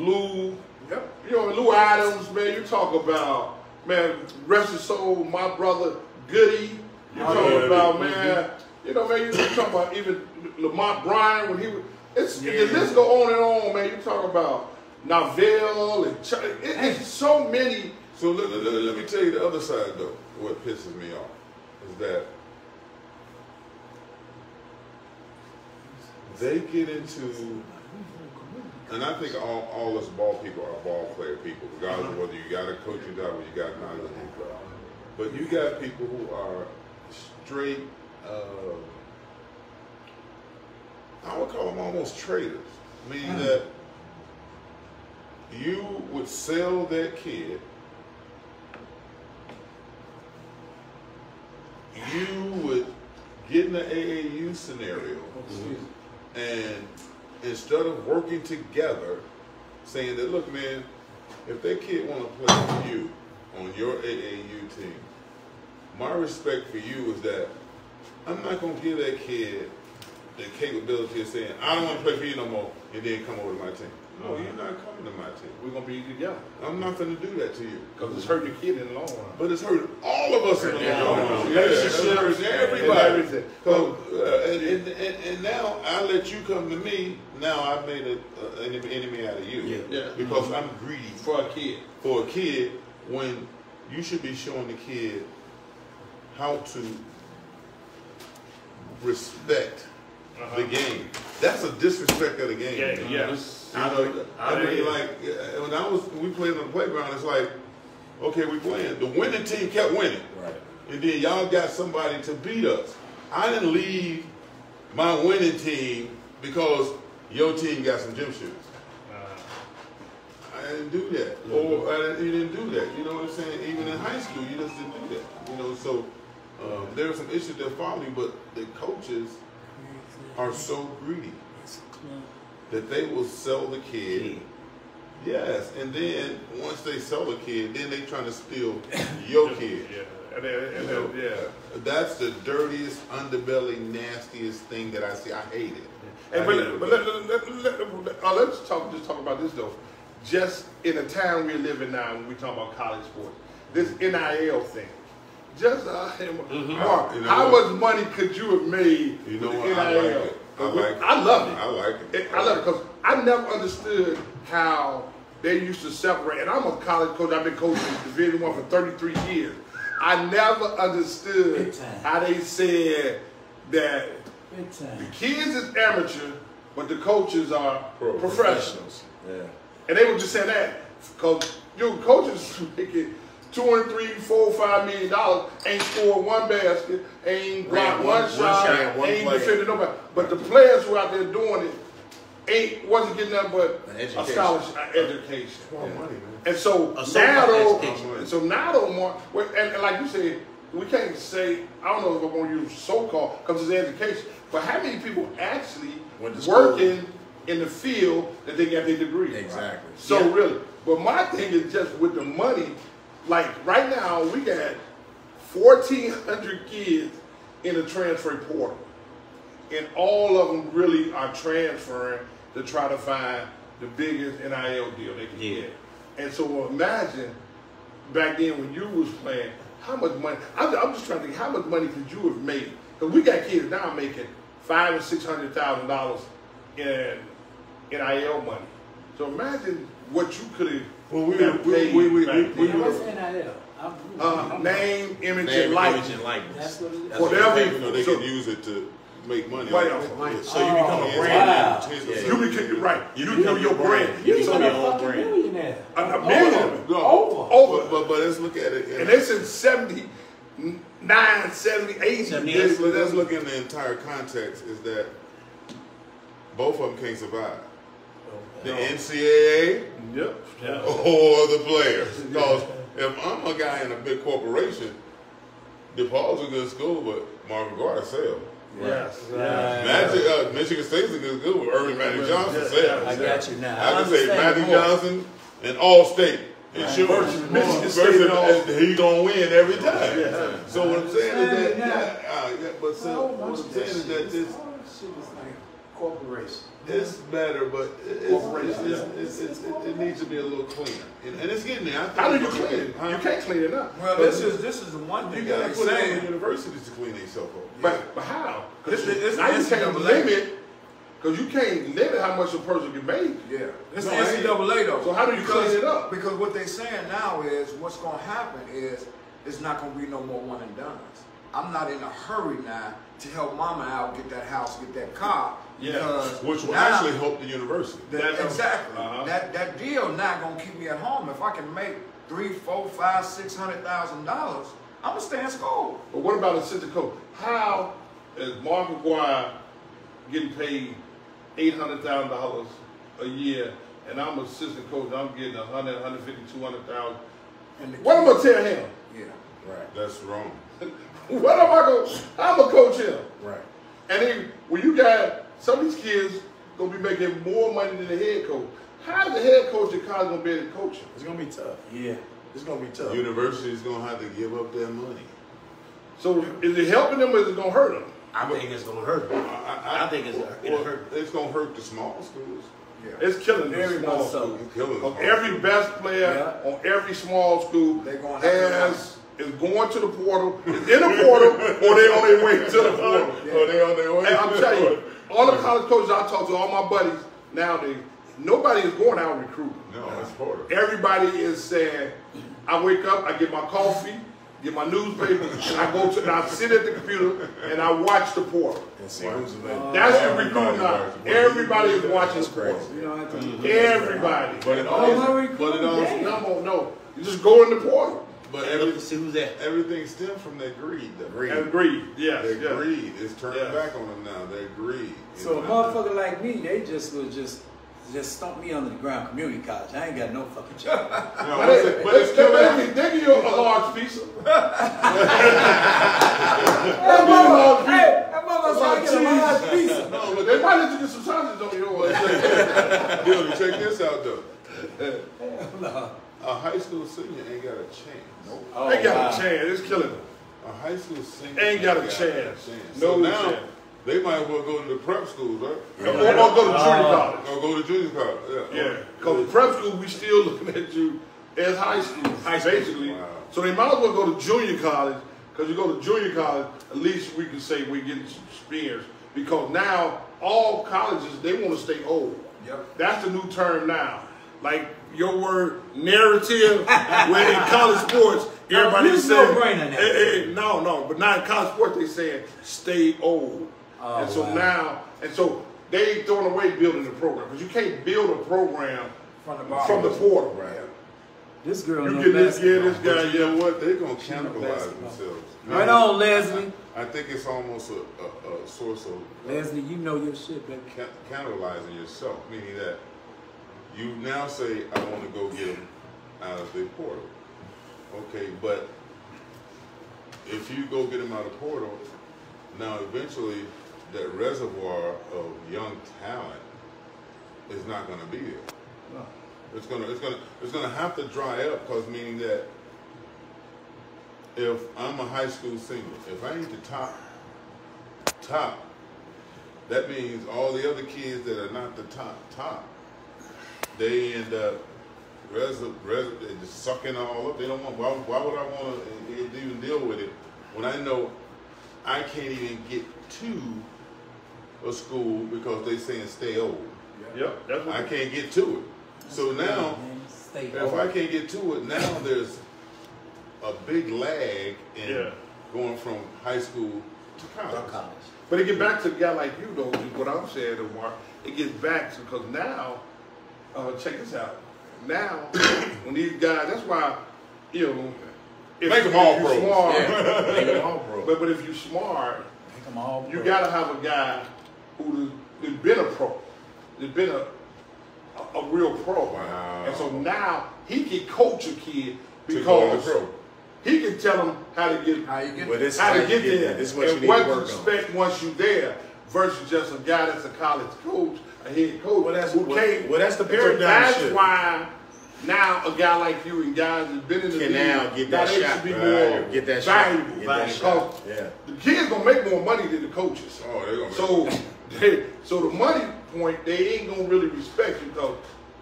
Lou. Yep. You know, Lou Adams, man, you talk about, man, rest his soul, my brother Goody. You talk about, man, you know, man, you talk about even Lamont Bryan when he was, the list go on and on, man. You talk about Novell and it's so many. So let me tell you the other side though. What pisses me off is that they get into, and I think all us ball people are ball player people, regardless of whether you got a coaching job or you got not a coaching job. But you got people who are straight, I would call them almost traders, meaning that you would sell that kid, you would get in the AAU scenario, and instead of working together, saying that, look, man, if that kid want to play for you on your AAU team, my respect for you is that I'm not going to give that kid the capability of saying, I don't want to play for you no more, and then come over to my team. No, you're not coming to my team. We're going to be together. I'm not going to do that to you. Because it's hurting the kid in the long run. But it's hurting all of us in the long run. Yeah, It's hurting everybody. everything. So, and now I let you come to me. Now I've made an enemy out of you. Yeah. Because I'm greedy For a kid. for a kid when you should be showing the kid how to respect the game. That's a disrespect of the game. Yeah, yes. You know, I mean, like when we played on the playground, it's like, okay, we playing. The winning team kept winning, Right. and then y'all got somebody to beat us. I didn't leave my winning team because your team got some gym shoes. I didn't do that, or you didn't do that. You know what I'm saying? Even in high school, you just didn't do that. You know, so there are some issues that follow you, but the coaches are so greedy that they will sell the kid. Yes, and then once they sell the kid, then they trying to steal your kid. Yeah. And then, yeah. That's the dirtiest, underbelly, nastiest thing that I see. I hate it. And I hate but let's just talk about this though. Just in the time we're living now, when we talk about college sports, this NIL thing. Just Mark, You know how what? much money could you have made? You know with what? I NIL? like it. I like it. I love it. I like it. I love it because I never understood how they used to separate. And I'm a college coach. I've been coaching Division I for 33 years. I never understood how they said that the kids is amateur, but the coaches are professionals. Yeah. And they were just saying that because your coaches making $2 and $3, $4, $5 million, ain't scored one basket, ain't blocked one shot, ain't defended nobody. But the players who out there doing it wasn't getting nothing but a scholarship, education. And so now though, Mark, and like you said, we can't say, I don't know if I'm going to use so-called because it's education, but how many people actually working in the field that they got their degree? Exactly. So really, but my thing is just with the money, like right now we got 1,400 kids in the transfer portal, and all of them really are transferring to try to find the biggest NIL deal they can get. And so imagine back then when you was playing, how much money, I'm just trying to think, how much money could you have made? Because we got kids now making $500,000 and $600,000 in NIL money. So imagine what you could have paid. What's NIL? Name, image, and likeness. That's what it is. Whatever. They can use it to make money. So you become a brand. You become right. You become your brand. You become a fucking millionaire. A million. Over. But let's look at it. And they said 79, 78. Let's look in the entire context. Is that both of them can't survive. The NCAA or the players. Because if I'm a guy in a big corporation, DePaul's a good school, but Marvin Gardner sell. Yes. Michigan State's a good school, but Irving Matthew Johnson sell. I got you now. I can say Matthew Johnson and All-State. Insurance. Michigan State, he's going to win every time. So what I'm saying is that, what I'm saying is that this shit is like corporation. it's better, but it needs to be a little cleaner. And it's getting there. How do you clean it? You can't clean it up. Well, this is the one thing you got to put saying. it on the universities to clean themselves up. But how? It's now you can't limit, because you can't limit how much a person can make. Yeah. It's the NCAA though. So how do you clean it up? Because what they're saying now is what's going to happen is it's not going to be no more one and dones. I'm not in a hurry now to help mama out, get that house, get that car. Because which will now, actually help the university. Exactly. That deal not going to keep me at home. If I can make $300,000, $400,000, $500,000, $600,000, I'm going to stay in school. But what about assistant coach? How is Mark McGuire getting paid $800,000 a year, and I'm assistant coach, I'm getting $100,000, $150,000, $200,000? What am I going to tell him? Yeah. Right. That's wrong. What am I going to, I'm going to coach him. Right. And then when you got some of these kids going to be making more money than the head coach, how is the head coach at college going to be able to coach him? It's going to be tough. Yeah. It's going to be tough. University is going to have to give up their money. So is it helping them or is it going to hurt them? I think it's going to hurt them. I think it'll hurt. It's going to hurt the small schools. Yeah. It's killing Very the small much so. school. It's killing them. Every best player on every small school is going to the portal, is in the portal, or they on their way to the portal. Or they on their way. And I'm telling you, all the college coaches I talk to, all my buddies nowadays, nobody is going out recruiting. No, it's portal. Everybody is saying, I wake up, I get my coffee, get my newspaper, and I sit at the computer and I watch the portal. And see who's available. That's the recruiting now. Everybody is watching the portal. You don't have to. Everybody. But it also, no. You just go in the portal. But See who's there. everything stems from their greed, though. And greed. Yes. Their greed is turning back on them now. Their greed. So a motherfucker like me, they just will just stomp me under the ground. Community college. I ain't got no fucking job. But it's killing. They give you a large visa. That motherfucker get a large visa. No, but they might let you get some sausage on yours. Dildy, check this out, though. A high school senior ain't got a chance. Nope. They got a chance. It's killing them. A high school senior ain't got a chance. So No now, chance. they might as well go to the prep schools, right? Or go to junior college. Or go to junior college. Yeah. Because prep school, we still looking at you as high school, basically. Wow. So they might as well go to junior college, because you go to junior college, at least we can say we're getting some experience. Because now, all colleges, they want to stay old. Yep. That's the new term now. Like your word, narrative, when in college sports, everybody's saying, no, but now in college sports, they saying stay old. And so they throwing away building the program, because you can't build a program from the portal. Right. This girl You knows get this, basketball. this guy, But you know what? They're gonna She know cannibalize basketball. themselves. Right on, Leslie. I think it's almost a source of Leslie, you know your shit, baby. cannibalizing yourself, meaning that you now say, I want to go get them out of the portal. Okay, but if you go get them out of the portal, now eventually that reservoir of young talent is not going to be there. No. It's gonna have to dry up, because meaning that if I'm a high school senior, if I ain't the top, that means all the other kids that are not the top, they end up just sucking all up. They don't want. Why would I want to even deal with it when I know I can't even get to a school because they saying stay old? Yep, that's what I can't get to it. So now, if I can't get to it, now there's a big lag in going from high school to college. But it get back to a guy like you, though, is what I'm saying, though, Mark. It gets back to, because now, check this out. Now, when these guys, that's why, you know, if Make them all pros. smart, Make them all pros. but if you're smart, Make them all you pro. got to have a guy who's been a pro. There's been a real pro. Wow. And so now he can coach a kid To go on the because pro. he can tell them how to get How you get Well, this how how to you get get there there. This is what you and need what to to work on. expect once you're there versus just a guy that's a college coach, a head coach. Well, that's- who well, can't. well, that's the and so paradigm that's shift. why now a guy like you and guys that's been in the Can league now get that they shot. should be Right. more Get that shot. valuable. Get that because shot. Yeah. the kids gonna make more money than the coaches. Oh, they're gonna. So the money point, they ain't gonna really respect you because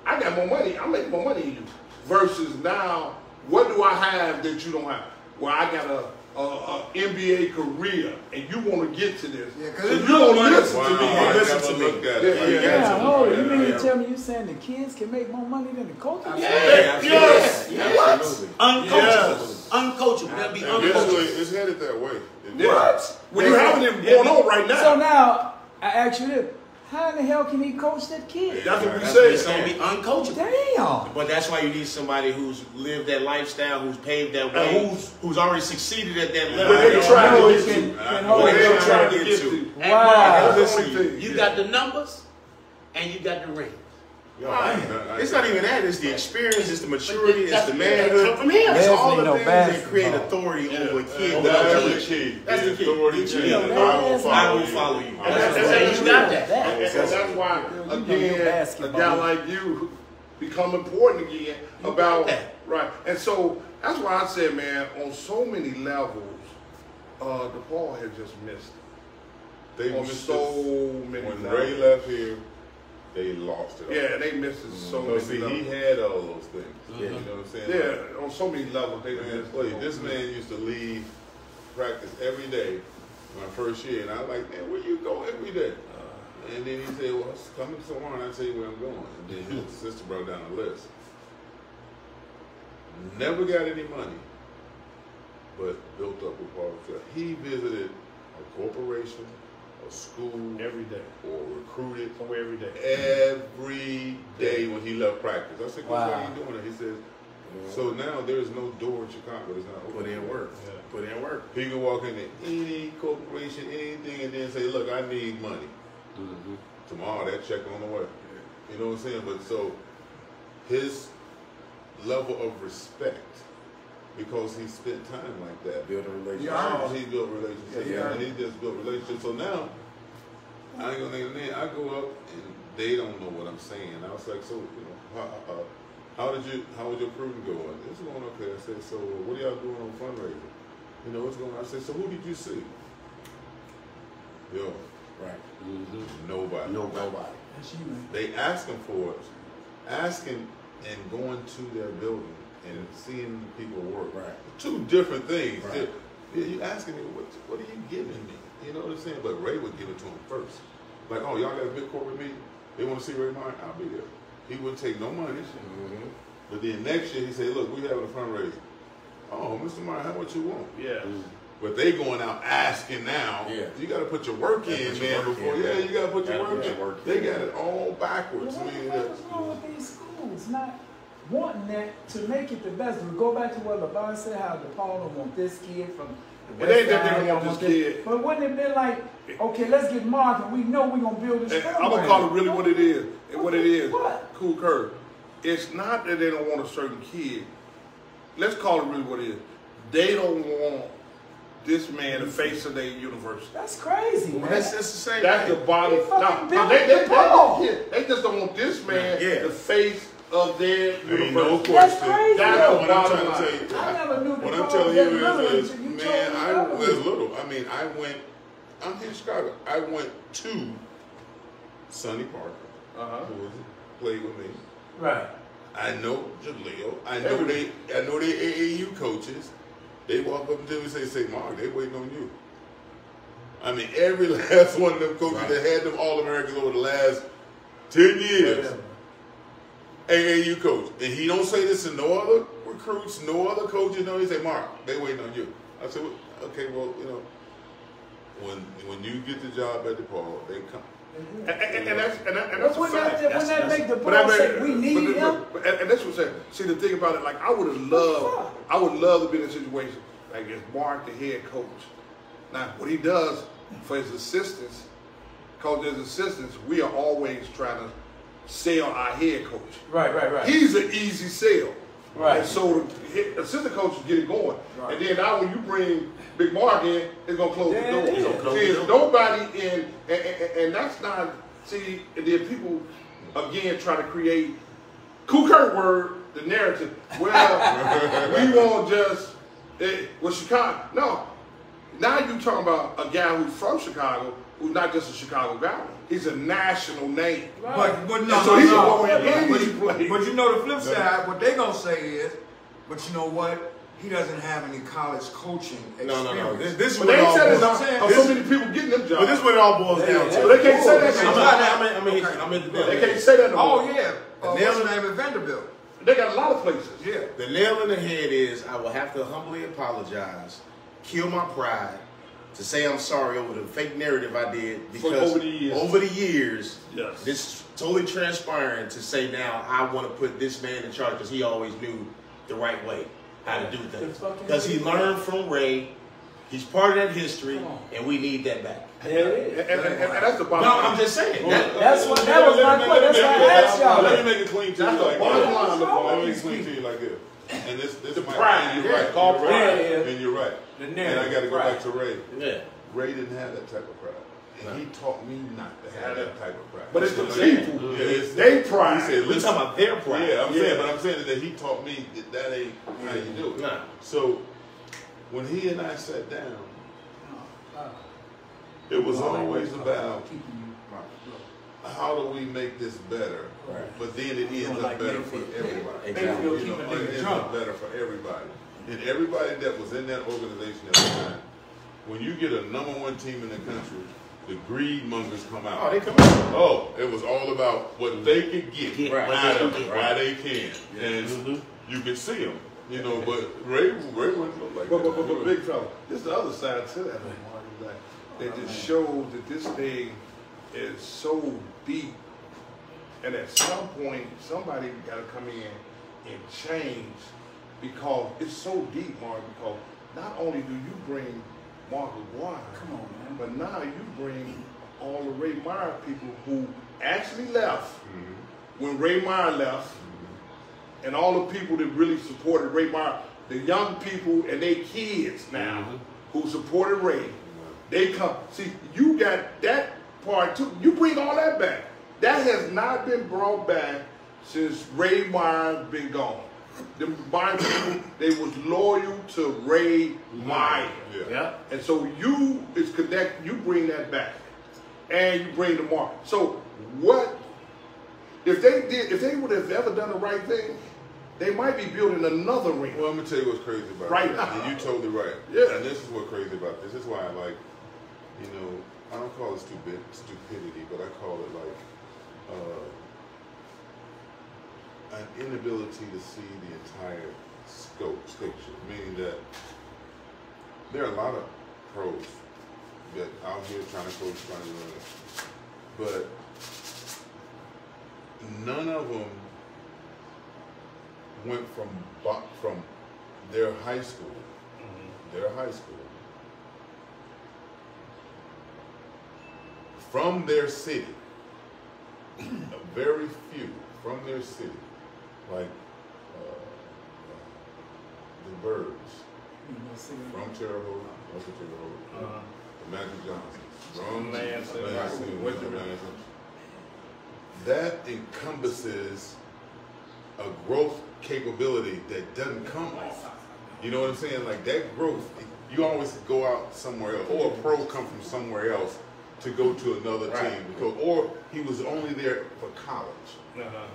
I got more money, I'm making more money than you. Versus now, what do I have that you don't have? Well, I got a NBA career, and you want to get to this. Yeah, 'cause so it's you don't real money. listen to me. I Listen never to me. looked at Yeah, it. Yeah, hold on. You mean Yeah. to tell me you saying the kids can make more money than the coaches? Yes. What? Absolutely. Uncoachable. Uncoachable. They'll be Eventually, uncoachable. it's headed that way. What? When you having it going on right now. So now, I ask you this. How in the hell can he coach that kid? That's what we That's say. It's gonna be uncoachable. Damn. But that's why you need somebody who's lived that lifestyle, who's paved that way, who's already succeeded at that level. But they try No, to he get can- you. can What hold they it. trying to get to. And Wow. Mark, That's the only thing. you got the numbers and you got the ring. It's not even that. It's the experience. It's the maturity. It's That's- the that manhood. come from him. It's all Leslie the know things that basketball. create authority over a kid. That's without the key. That's the key. Authority Did you key. know I that? will I will follow follow you. you. And that's You got that. And that's why, You know your again, a basketball. guy like you become important again about that. right. And so that's why I said, man, on so many levels, DePaul has just missed They on missed so it. many When levels. Ray left here, they lost it. all. Yeah, they missed it so No, many see, levels. he had all those things. Yeah. You know what I'm saying? Yeah, on so many levels they Man, missed wait, it. this man used to leave practice every day my first year, and I was like, man, where you go every day? And then he said, well, it's coming tomorrow, and I tell you where I'm going. And then his sister brought down a list. Never got any money, but built up with Paul. He visited a corporation, a school, every day, or recruited somewhere every day. every day when he left practice. I said, Wow. why are you doing it? He says, so now there's no door in Chicago that's not open. Put in work. Yeah. Put in work. He can walk into any corporation, anything, and then say, look, I need money. Tomorrow, that check on the way. You know what I'm saying? But so his level of respect, because he spent time like that. Build a relationship. Oh, he built relationships. Yeah. And he just built relationships. So now, I ain't gonna name the name. I go up and they don't know what I'm saying. I was like, so, you know, how was your recruiting going? It's going okay. I said, so what are y'all doing on fundraising? You know, what's going on? I said, so who did you see? Yo, Right. nobody. Nobody. That's you, man. They asking for it, asking and going to their building and seeing people work. Right. Two different things. Right. You asking me, what are you giving me? You know what I'm saying? But Ray would give it to him first. Like, oh, y'all got a big corporate meeting? They want to see Ray Martin? I'll be there. He wouldn't take no money. But then next year he said, look, we having a fundraiser. Oh, Mr. Martin, how much you want? Yeah. But they going out asking now. Yeah. You got to put your work Gotta in, put your man. work Before, in, yeah, man. you got to put your Gotta work put in. your work They in. got it all backwards. What I mean, the fuck is wrong with these schools? Not wanting that to make it the best. We go back to what LeVar said, how DePaul don't want this kid from the It West ain't that they Side, don't want this kid. But wouldn't it been like, okay, let's get Mark and we know we're going to build this program. I'm going to call it really what it is. And what it is, What? Cool Curve, it's not that they don't want a certain kid. Let's call it really what it is. They don't want this man the face of their university. That's crazy, man. That's the same That's thing. the bottom. They fucking built they DePaul. just don't want this man Yeah. the face of their Ain't university. no That's question. crazy. That's What I'm bottom trying to line. tell you. I never knew What DePaul I'm telling was you that little is, until you man, told me I that. was little. I mean, I'm here in Chicago. I went to Sonny Parker, who played with me. Right. I know Jaleel. I know they AAU coaches. They walk up to me and say, Mark, they waiting on you. I mean, every last one of them coaches that had them All-Americans over the last 10 years, AAU coach. And he don't say this to no other recruits, no other coaches. No, he say, Mark, they waiting on you. I said, well, okay, well, you know, when you get the job at DePaul, they come. And that's But a wouldn't fact. that make the But ball say we need him? And that's what I'm saying. See, the thing about it, like I would love to be in a situation like if Mark, the head coach. Now, what he does for his assistants, because his assistants, we are always trying to sell our head coach. Right. He's an easy sell. Right. And so the assistant coaches get it going. Right. And then now when you bring Big Mark in, it's going to close Yeah, the door. it is. See, there's nobody in, and that's not, see, and then people, again, try to create, Kool Kurt word, the narrative. Well, we won't just, well, Chicago, no. Now you're talking about a guy who's from Chicago, who's not just a Chicago guy. He's a national name. Right. But So he's no. going in these plays. But you know the flip side, what they gonna say is, but you know what? He doesn't have any college coaching experience. No. This is But what they it ain't all said it's boils not, down. so many people getting them jobs. But this is what it all boils down to. But they can't say that shit. I'm in the They can't say that no more. Oh yeah. What's his name at Vanderbilt? They got a lot of places. Yeah. The nail in the head is I will have to humbly apologize, kill my pride, to say I'm sorry over the fake narrative I did because over the years, Yes. this totally transpiring to say now I want to put this man in charge because he always knew the right way how to do things. Because he learned from Ray, he's part of that history, and we need that back. There it is. And that's the bottom No, line. I'm just saying. That was my question. That's why I asked y'all. Let me make it clean to you That's the like bottom this. line. Let me make it clean to you like this. And this The might, pride. and you're right. Called You're right. pride. And you're right. The And narrative. I got to go back to Ray. Yeah. Ray didn't have that type of pride. And he taught me not to have that type of pride. But it's the That's what I'm saying. people. Yeah, it's- They pride. He said, We're listen, talking about their pride. yeah, I'm saying, but I'm saying that he taught me that ain't how you do it. Nah. So when he and I sat down, it was always about how do we make this better, but then it ends up better for everybody. Exactly. You know, it ends up better for everybody. And everybody that was in that organization at the time, when you get a #1 team in the country, the greed mongers come out. Oh, they come out. Oh, it was all about what they could get Right. out of it, Right. why they can. And you could see them, you know, but Ray wouldn't look like But that. big fella, this is the other side to that. Like, that just shows that this thing is so deep, and at some point somebody got to come in and change because it's so deep, Mark. Because not only do you bring Mark Aguirre, Come on, man. but now you bring all the Ray Meyer people who actually left when Ray Meyer left, and all the people that really supported Ray Meyer, the young people and their kids now who supported Ray, they come. See, you got that part too. You bring all that back. That has not been brought back since Ray Meyer's been gone. The Meyer people, they was loyal to Ray Meyer. Yeah. And so you is connect. You bring that back, and you bring the mark. So what if they did? If they would have ever done the right thing, they might be building another ring. Well, I'm gonna tell you what's crazy about Right this. now. And you're totally right. Yeah. And this is what's crazy about this. This is why I like, you know, I don't call it stupidity, but I call it like an inability to see the entire sculpture. Meaning that there are a lot of pros that out here trying to coach, trying to learn, but none of them went from their high school, from their city, very few from their city, like the Birds, from Terre Haute, the Magic Johnsons, from Lansing, that encompasses a growth capability that doesn't come off. You know what I'm saying? Like that growth, you always go out somewhere else, or a pro come from somewhere else to go to another team, because, or he was only there for college.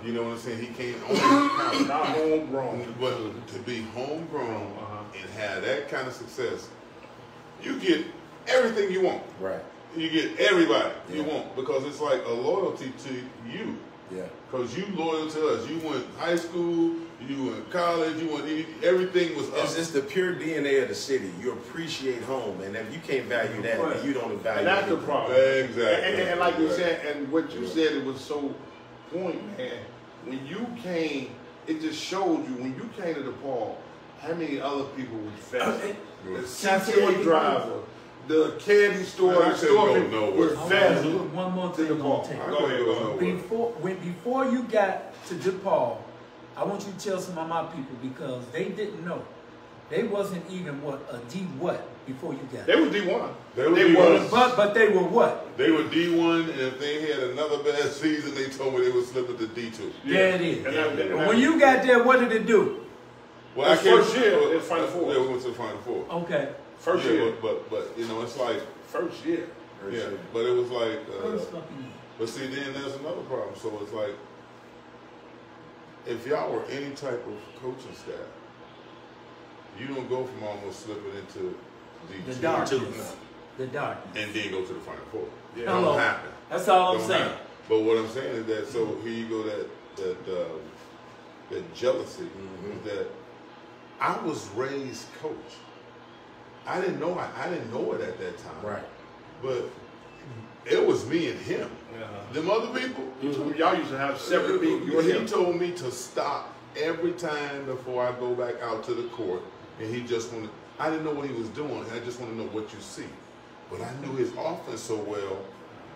You know what I'm saying? He came only for college. Not homegrown. But to be homegrown and have that kind of success, you get everything you want. Right. You get everybody you want, because it's like a loyalty to you. Yeah. Because you loyal to us. You went high school, you went college, you went everything was us. It's the pure DNA of the city. You appreciate home, and if you can't value that, then you don't value. And that's the problem. Exactly. And like you said, and what you said, it was so point, man. When you came, it just showed you when you came to DePaul, how many other people was fast. The CTA driver, the candy store, the store was fast. One more thing on tape. Go ahead. Before you got to DePaul, I want you to tell some of my people, because they didn't know. They wasn't even a D what before you got there. They was D1. They were D1. But they were what? They were D1, and if they had another bad season, they told me they would slip it to D2. Yeah. There it is. When you got there, what did it do? Well, first year, it was Final Four. Yeah, we went to the Final Four. Okay. First year. But you know, it's like first year. But it was like fucking year. But see, then there's another problem. So it's like, if y'all were any type of coaching staff, you don't go from almost slipping into the darkness. The darkness. And then go to the Final Four. Yeah. Don't happen. That's all I'm saying. Happen. But what I'm saying is that, so here you go, that jealousy, that I was raised coach. I didn't know it at that time. Right. But it was me and him. Them other people, y'all used to have separate people. He told me to stop every time before I go back out to the court, and he just wanted. I didn't know what he was doing. I just want to know what you see. But I knew his offense so well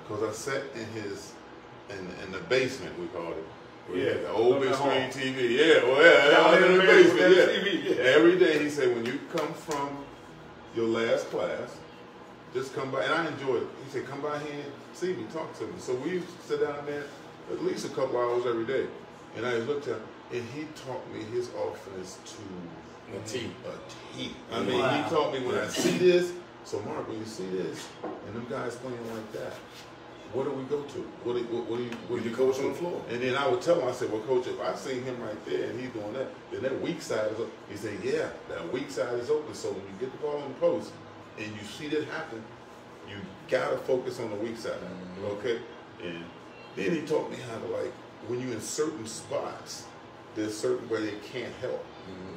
because I sat in the basement, we called it. We had the old big screen TV. In the basement. Every day he said, when you come from your last class, just come by, and I enjoyed it. He said, come by here and see me, talk to me. So we used to sit down there at least a couple hours every day. And I looked at him, and he taught me his offense to a T. I mean, he taught me when I see this, so Mark, when you see this, and them guys playing like that, what do we go to? What do you coach on the floor? And then I would tell him, I said, well, coach, if I see him right there and he's doing that, then that weak side is open. He said, yeah, that weak side is open. So when you get the ball on the post and you see that happen, you gotta focus on the weak side, okay? And then he taught me how to, like, when you're in certain spots, there's certain way they can't help.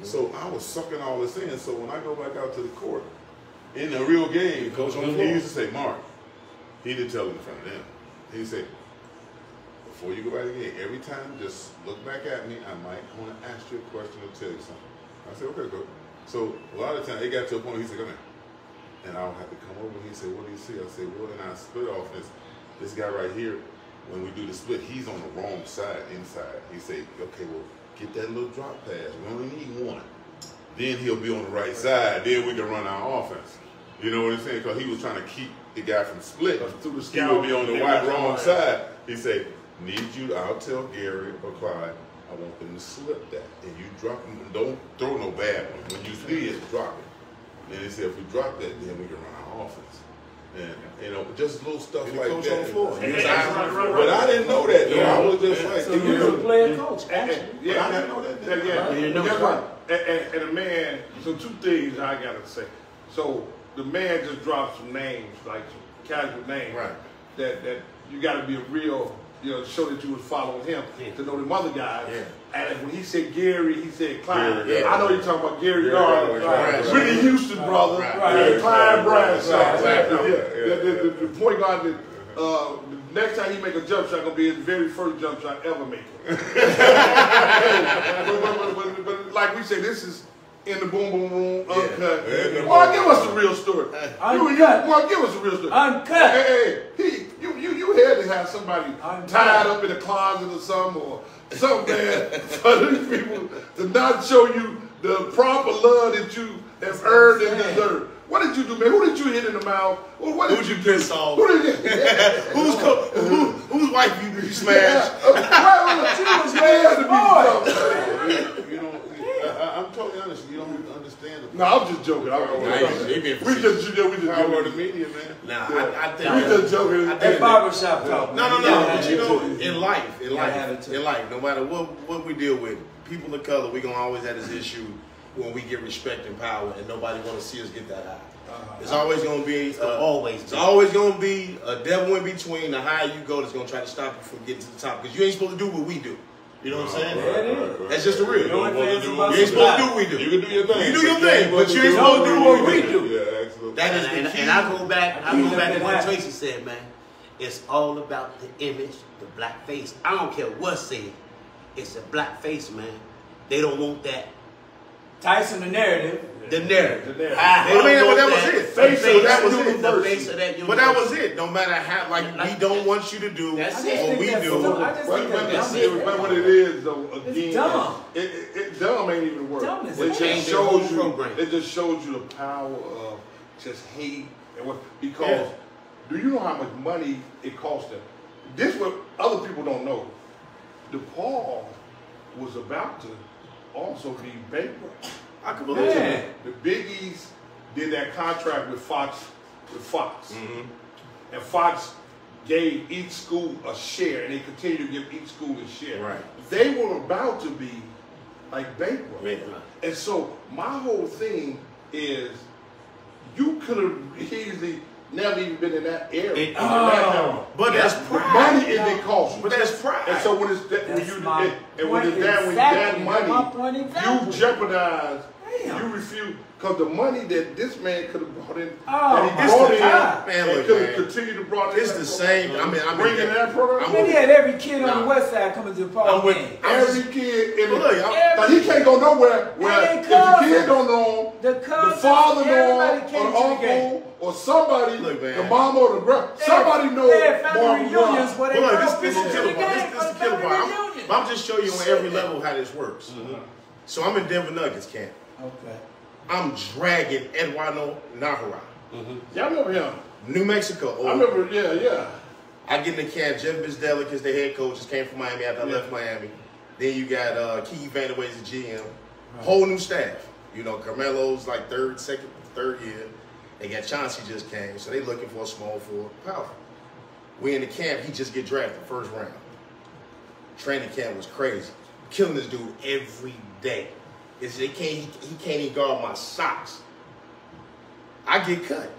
So I was sucking all this in. So when I go back out to the court, in the real game, coach on the floor, he used to say, Mark, he didn't tell it in front of them. He said, before you go back again, every time, just look back at me. I might want to ask you a question or tell you something. I said, okay, go. So a lot of times, it got to a point, he said, come here. And I'll have to come over. He said, what do you see? I said, well, in our split offense, this guy right here, when we do the split, he's on the wrong side, inside. He said, okay, well, get that little drop pass. We only need one. Then he'll be on the right side. Then we can run our offense. You know what I'm saying? Because he was trying to keep the guy from split. He would be on the wrong side. He said, need you, I'll tell Gary or Clyde, I want them to slip that. And you drop them. Don't throw no bad one. When you see it, drop it. And he said, if we drop that, then we can run our offense. And, you know, just little stuff like that. But I didn't know that, though. I was just like, so you were a player coach, actually. I didn't know that. And a man, so two things I got to say. So the man just dropped some names, like some casual names. Right. That you got to be a real, show that you was following him to know them other guys. Yeah. And when he said Gary, he said Clyde. I know you're talking about Gary Garland, Whitney Houston brother, Clyde Bradshaw. The point guard that next time he make a jump shot, gonna be his very first jump shot ever making. but like we say, this is in the boom boom room, uncut. Well, give us the real story. Well, give us the real story. Uncut. Hey, you had to have somebody tied up in a closet or something, or something, man, for these people to not show you the proper love that you have earned and deserved. What did you do, man? Who did you hit in the mouth? What did you piss off? Who did you Whose wife you smashed? I'm totally honest. You don't understand. No, I'm just joking. We just power of the media, man. Nah, I think we just joking. That barbershop talk. No. But you know, in life, no matter what we deal with, people of color, we gonna always have this issue when we get respect and power, and nobody want to see us get that high. It's always going to be it's always going to be a devil in between. The higher you go, that's going to try to stop you from getting to the top, because you ain't supposed to do what we do. You know what I'm saying? That's just the real. You ain't supposed to do what we do. You can do your thing. You do your thing, but you ain't supposed to do what we do. Yeah, absolutely. That is the key. And I go back to what Tracy said, man. It's all about the image, the black face. I don't care what's said. It's a black face, man. They don't want that. Tyson, the narrative. The narrative. But that was it. The face of that universe. But that was it. No matter how, we don't want you to do what we do. But what it is, though, again, it's dumb. It dumb ain't even work. Dumb is it just shows you. It just shows you the power of just hate and what. Because do you know how much money it cost them? This what other people don't know. DePaul was about to also be bankrupt. I can believe it. The Biggies did that contract with Fox. And Fox gave each school a share, and they continue to give each school a share. Right. They were about to be like bankrupt. Yeah. And so my whole thing is, you could have easily never even been in that area. But that's pride. Money is they cost you. But that's pride. And so when it's that, when you that money, you jeopardize. You refuse, because the money that this man could have brought in, and could have continued to brought in. It's the same. Bringing that program. He had every kid on the west side coming to the Paul game. Every kid in he can't go nowhere where if the kid don't know him, the father know him, or the uncle, or somebody, the mama or the grandma, somebody knows family reunions where they this is the killer part. I'm just showing you on every level how this works. So I'm in Denver Nuggets camp. Okay. I'm dragging Eduardo Nahara. Yeah, I remember him. New Mexico. I remember, yeah. I get in the camp. Jeff Bizdella, because the head coach, just came from Miami after I left Miami. Then you got Keith Vanderway's the GM. Whole new staff. You know, Carmelo's like third year. They got Chauncey just came, so they looking for a small forward power. We in the camp, he just get drafted first round. Training camp was crazy. Killing this dude every day. He can't even guard my socks. I get cut.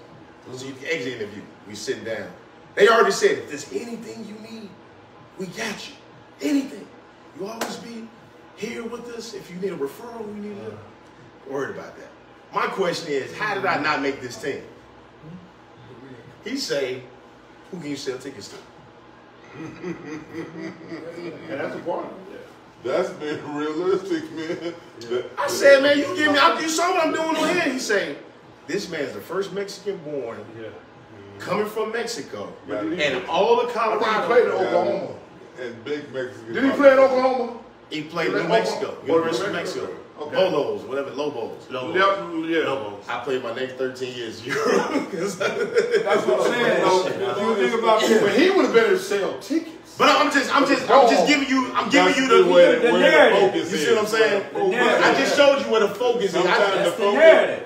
So you exit interview. We sitting down. They already said, if there's anything you need, we got you. Anything. You always be here with us. If you need a referral, we need a worried about that. My question is, how did I not make this team? He say, who can you sell tickets to? And that's a part of it. That's been realistic, man. I said, man, you give me, you saw what I'm doing on here. He say, this man's the first Mexican born coming from Mexico. And all the Colorado. He played in Oklahoma. And big Mexican. Did he play in Oklahoma? He played in New Mexico. University of Mexico. Okay. Lobos, whatever, Lobos. Lobos. I played my next 13 years in Europe. That's what I'm saying. You think about that. But he would have better sell tickets. But I'm just giving you the narrative. You see what I'm saying? I just showed you where the focus is. Sometimes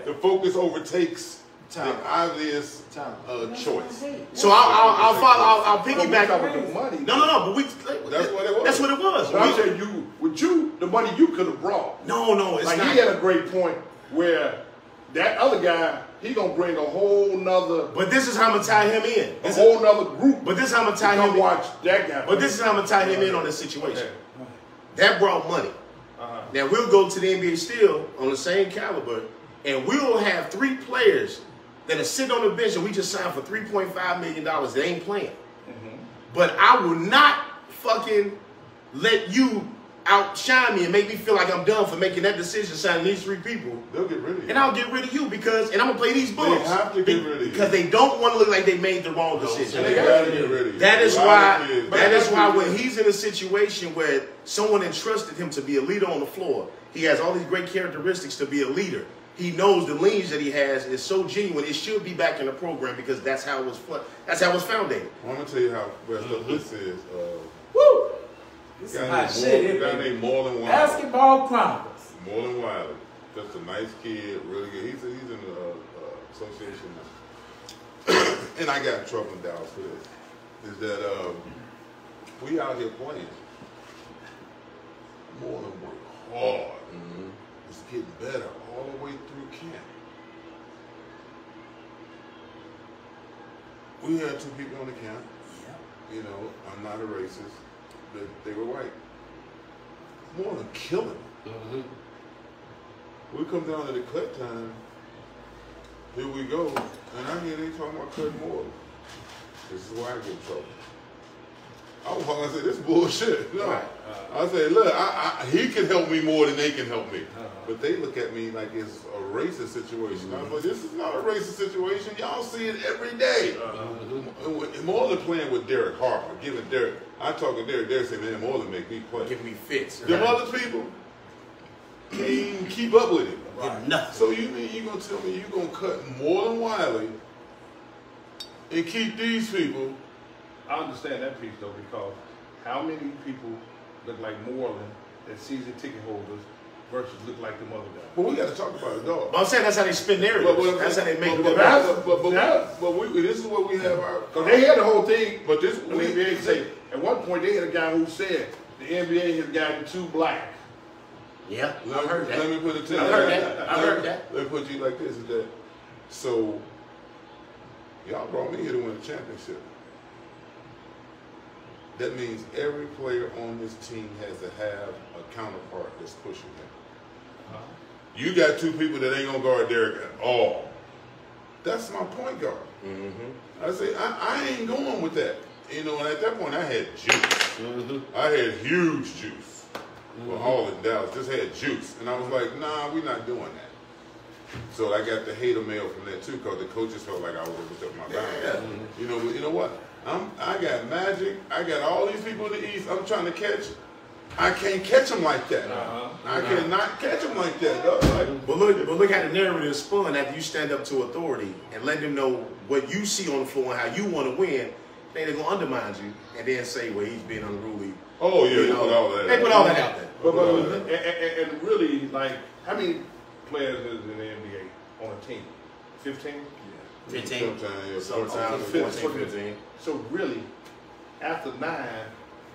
the focus overtakes the obvious choice. So I'll follow. I'll piggyback with the money. No. But that's what it was. That's what it was. But I'm saying the money you could have brought. No, it's like not. He had a great point where that other guy, he gonna bring a whole nother. But this is how I'm gonna tie him in. A whole nother group. But this is how I'm gonna tie him in. Watch that guy. But this is how I'm gonna tie him in on this situation. That brought money. Now we'll go to the NBA still on the same caliber, and we'll have 3 players that are sitting on the bench and we just signed for $3.5 million. They ain't playing. but I will not fucking let you outshine me and make me feel like I'm done for making that decision, signing these 3 people. They'll get rid of you. And I'll get rid of you because, and I'm going to play these Bulls. They have to get rid of you. Because they don't want to look like they made the wrong decision. They got to get rid of you. That is why when he's in a situation where someone entrusted him to be a leader on the floor, he has all these great characteristics to be a leader. He knows the lineage that he has is so genuine. It should be back in the program because that's how it was founded. Well, I'm going to tell you how messed up this is. Woo! This is hot shit. A guy named Marlon Wiley. Basketball Chronicles. Marlon Wiley. Just a nice kid, really good. He's in the association now. And I got in trouble in Dallas for this. Is that we out here playing. Marlon worked hard. Was getting better all the way through camp. We had 2 people on the camp. You know, I'm not a racist. They were white. More than killing. We come down to the cut time. Here we go. And I hear they talking about cutting more. This is why I get in trouble. I said, this is bullshit. No. I said, look, he can help me more than they can help me. But they look at me like it's a racist situation. I was like, this is not a racist situation. Y'all see it every day. More than playing with Derek Harper, giving Derek. I talk to Derek say, man, more than make me play. Give me fits. Them other people can't even keep up with it. So you mean you gonna tell me you gonna cut more than Wiley and keep these people? I understand that piece though, because how many people look like Moreland that season ticket holders versus look like them other guys? But we got to talk about it, dog. But I'm saying that's how they spin narratives. That's how they make it. But this is what we have our. Because they had the whole thing. But this, the NBA say at one point they had a guy who said the NBA has gotten too black. Yeah, I heard that. Let me put it to you. I heard that. Let me put you like this: is that so? Y'all brought me here to win a championship. That means every player on this team has to have a counterpart that's pushing him. You got 2 people that ain't gonna guard Derek at all. That's my point guard. I say I ain't going with that. You know, and at that point I had juice. I had huge juice. For all in Dallas, just had juice, and I was like, nah, we're not doing that. So I got the hater mail from that too, because the coaches felt like I was over my bounds. You know what? I got Magic. I got all these people in the East. I'm trying to catch. I can't catch them like that. I cannot catch them like that. Like, but look how the narrative is spun after you stand up to authority and let them know what you see on the floor and how you want to win. They're gonna undermine you and then say, well, he's being unruly. Oh yeah, they put all that. They put all that out there. And really, like, how many players is in the NBA on a team? 15? 15. Sometimes 15. So really, after 9,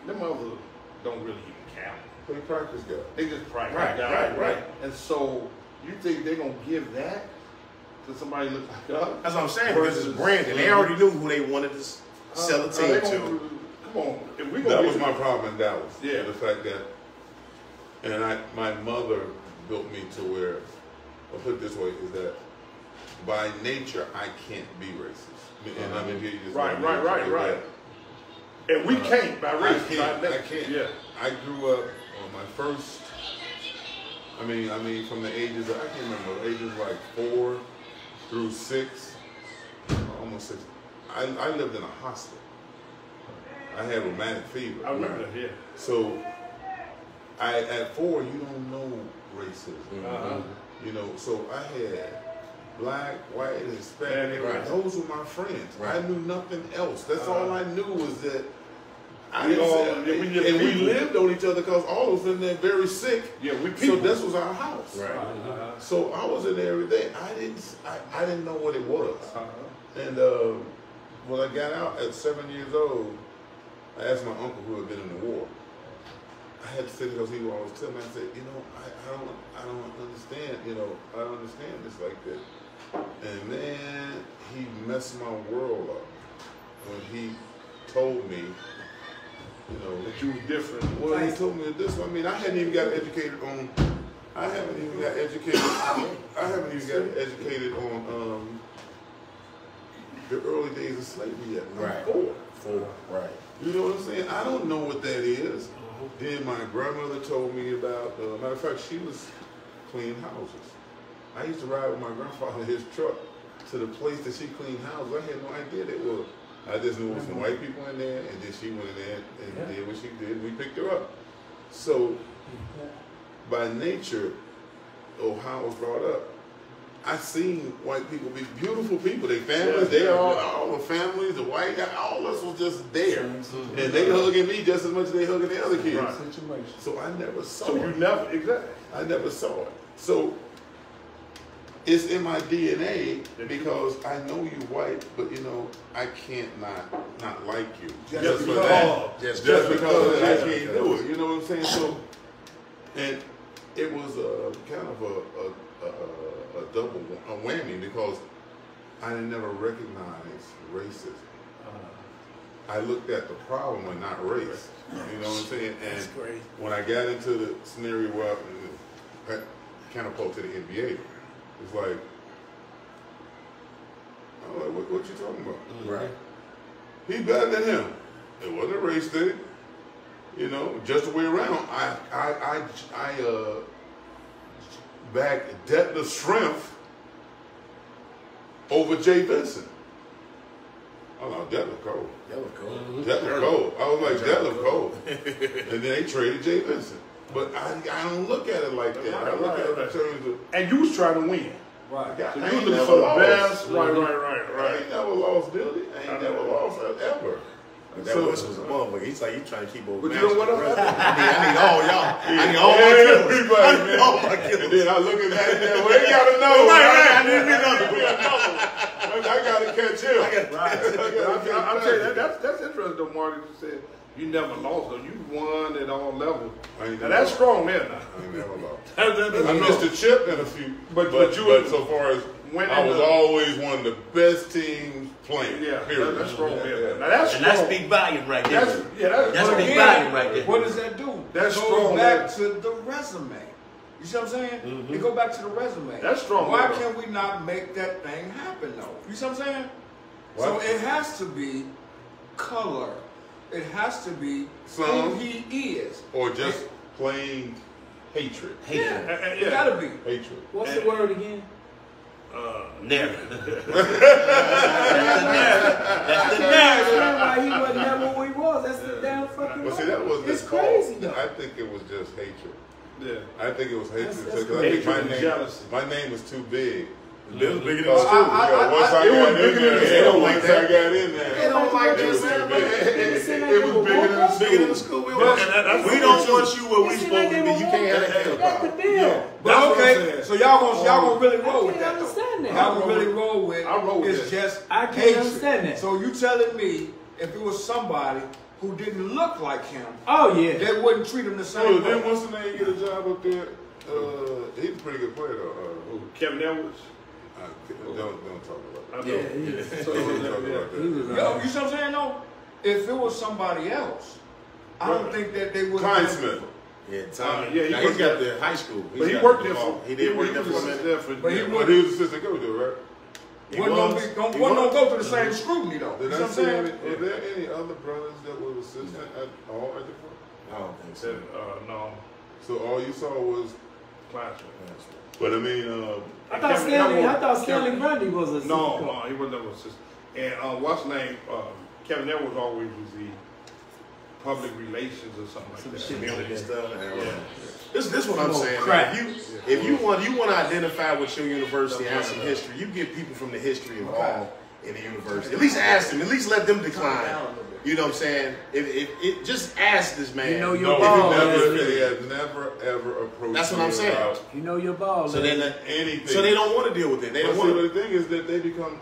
them others don't really even count. They practice guys. They just practice guys. Right. And so you think they're gonna give that to somebody look like us? That's what I'm saying. Because it's branded. They already knew who they wanted to sell a team to. Come on, if we that was my problem in Dallas. Yeah, the fact that, and my mother built me to where, I'll put it this way, is that by nature I can't be racist. And I mean, just right. And we can't by race. I can't. Yeah. I grew up on my first. I mean, from the ages I can't remember ages like 4 through 6, almost 6. I lived in a hospital. I had rheumatic fever. I remember that, yeah. So, at 4, you don't know racism. You know, so I had black, white, and Hispanic. Right. Those were my friends. Right. I knew nothing else. That's all I knew was that. We lived on each other because all of us in there very sick. Yeah, so this was our house. Right. So I was in there every day. I didn't know what it was. And when I got out at 7 years old, I asked my uncle who had been in the war. I had to sit because he would always tell me. I said, you know, I don't understand. You know, I don't understand this like this. And man, he messed my world up when he told me, you know, that you were different. Well, he told me this. I mean, I haven't even got educated on. I haven't even got educated on the early days of slavery yet. Right. Four. Right. You know what I'm saying? I don't know what that is. Then my grandmother told me about, matter of fact, she was cleaning houses. I used to ride with my grandfather in his truck to the place that she cleaned houses. I had no idea that was. I just knew there was some white people in there, and then she went in there and did what she did. We picked her up. So, by nature, or how I was brought up, I seen white people be beautiful people. They families, they all the families, the white guy, all of us was just there, and they hugging me just as much as they hugging the other kids. Right. So I never saw So it. you never, exactly. I never saw it. So it's in my DNA because I know you white, but you know I can't not like you just for that. Just because I can't do it. You know what I'm saying? So, and it was kind of a double whammy because I never recognized racism. I looked at the problem and not race. You know what I'm saying? And when I got into the scenario where I catapulted to the NBA, it's like, I'm like, what you talking about? Right. He better than him. It wasn't a race thing. You know, just the way around. I backed Detler Strength over Jay Vincent. Oh no, Detler cold. Detler cold. I was like, Detler cold. And then they traded Jay Vincent. But I don't look at it like that. I look at it in terms of. And you was trying to win. Right. So I you ain't was never for the lost. best. Right. I ain't never lost, Dildy. I ain't never lost ever. That was a motherfucker. He's like, you trying to keep over. But you know what? I need all y'all. I need all my killers. I need all my killers. And then I look at that and then, well, you gotta know. I need another. I gotta catch him. I'll tell you, that's interesting though, Marty. You said you never lost, though. You won at all levels. Now that's strong, man. I ain't never lost. That's I missed a chip in a few, but so far as I was always one of the best teams playing. Yeah, period. that's strong, man. Now that's strong. And that's big volume right there. That's big volume right there. What does that do? That's it strong, goes back man. to the resume. You see what I'm saying? It go back to the resume. That's strong. Why man. can we not make that thing happen though? You see what I'm saying? What? So it has to be color. It has to be who he is. Or just plain hatred. It gotta be. Hatred. What's the word again? Narrative. That's the narrative. Why he wasn't never who he was. That's the damn fucking. But see, that wasn't it's the crazy call. though. I think it was just hatred. Yeah. I think it was hatred That's because I think jealousy. my name was too big. It was bigger than Once I got in there, They don't like that. They don't like it was that. It was bigger than the school. We don't want you where we supposed to be. You can't have that. That's the deal. But okay, so y'all gonna really roll with that though. understand that. Y'all gonna really roll with I roll with it's that. just I can't hatred. understand that. So you telling me if it was somebody who didn't look like him, Oh yeah. they wouldn't treat him the So same then way? what's the name? Get a job up there. He's a pretty good player though. Kevin Edwards. Don't talk about that. Yeah, yeah. So Don't talk about that. Yo, you see what I'm saying though? If it was somebody else, I don't think that they would. Klein Smith. Yeah, Tommy. Yeah, he Now, worked he's got there. the high school. But he worked there for. He did work there for a minute. But he But he was assistant coach though, right? wasn't gonna go through the same scrutiny though. You Did see I what I'm see saying? any? Were there any other brothers that were assistant at all at the point? I don't think so. No, So all you saw was. classroom. But I mean, I thought Stanley Grundy was a No, he was never assistant. And what's his name? Kevin Edwards always was the public relations or something like that. Community stuff. Yeah. This is what I'm saying. crap. Man. If you want to identify with your university and have some history, you get people from the history involved in the university. At least ask them. At least let them decline. You know what I'm saying? If just ask this man. You know your he ball. has never ever approached. That's what me I'm saying. about You know your ball. So man. then, anything. so they don't want to deal with it. They don't want But to. the thing is that they become,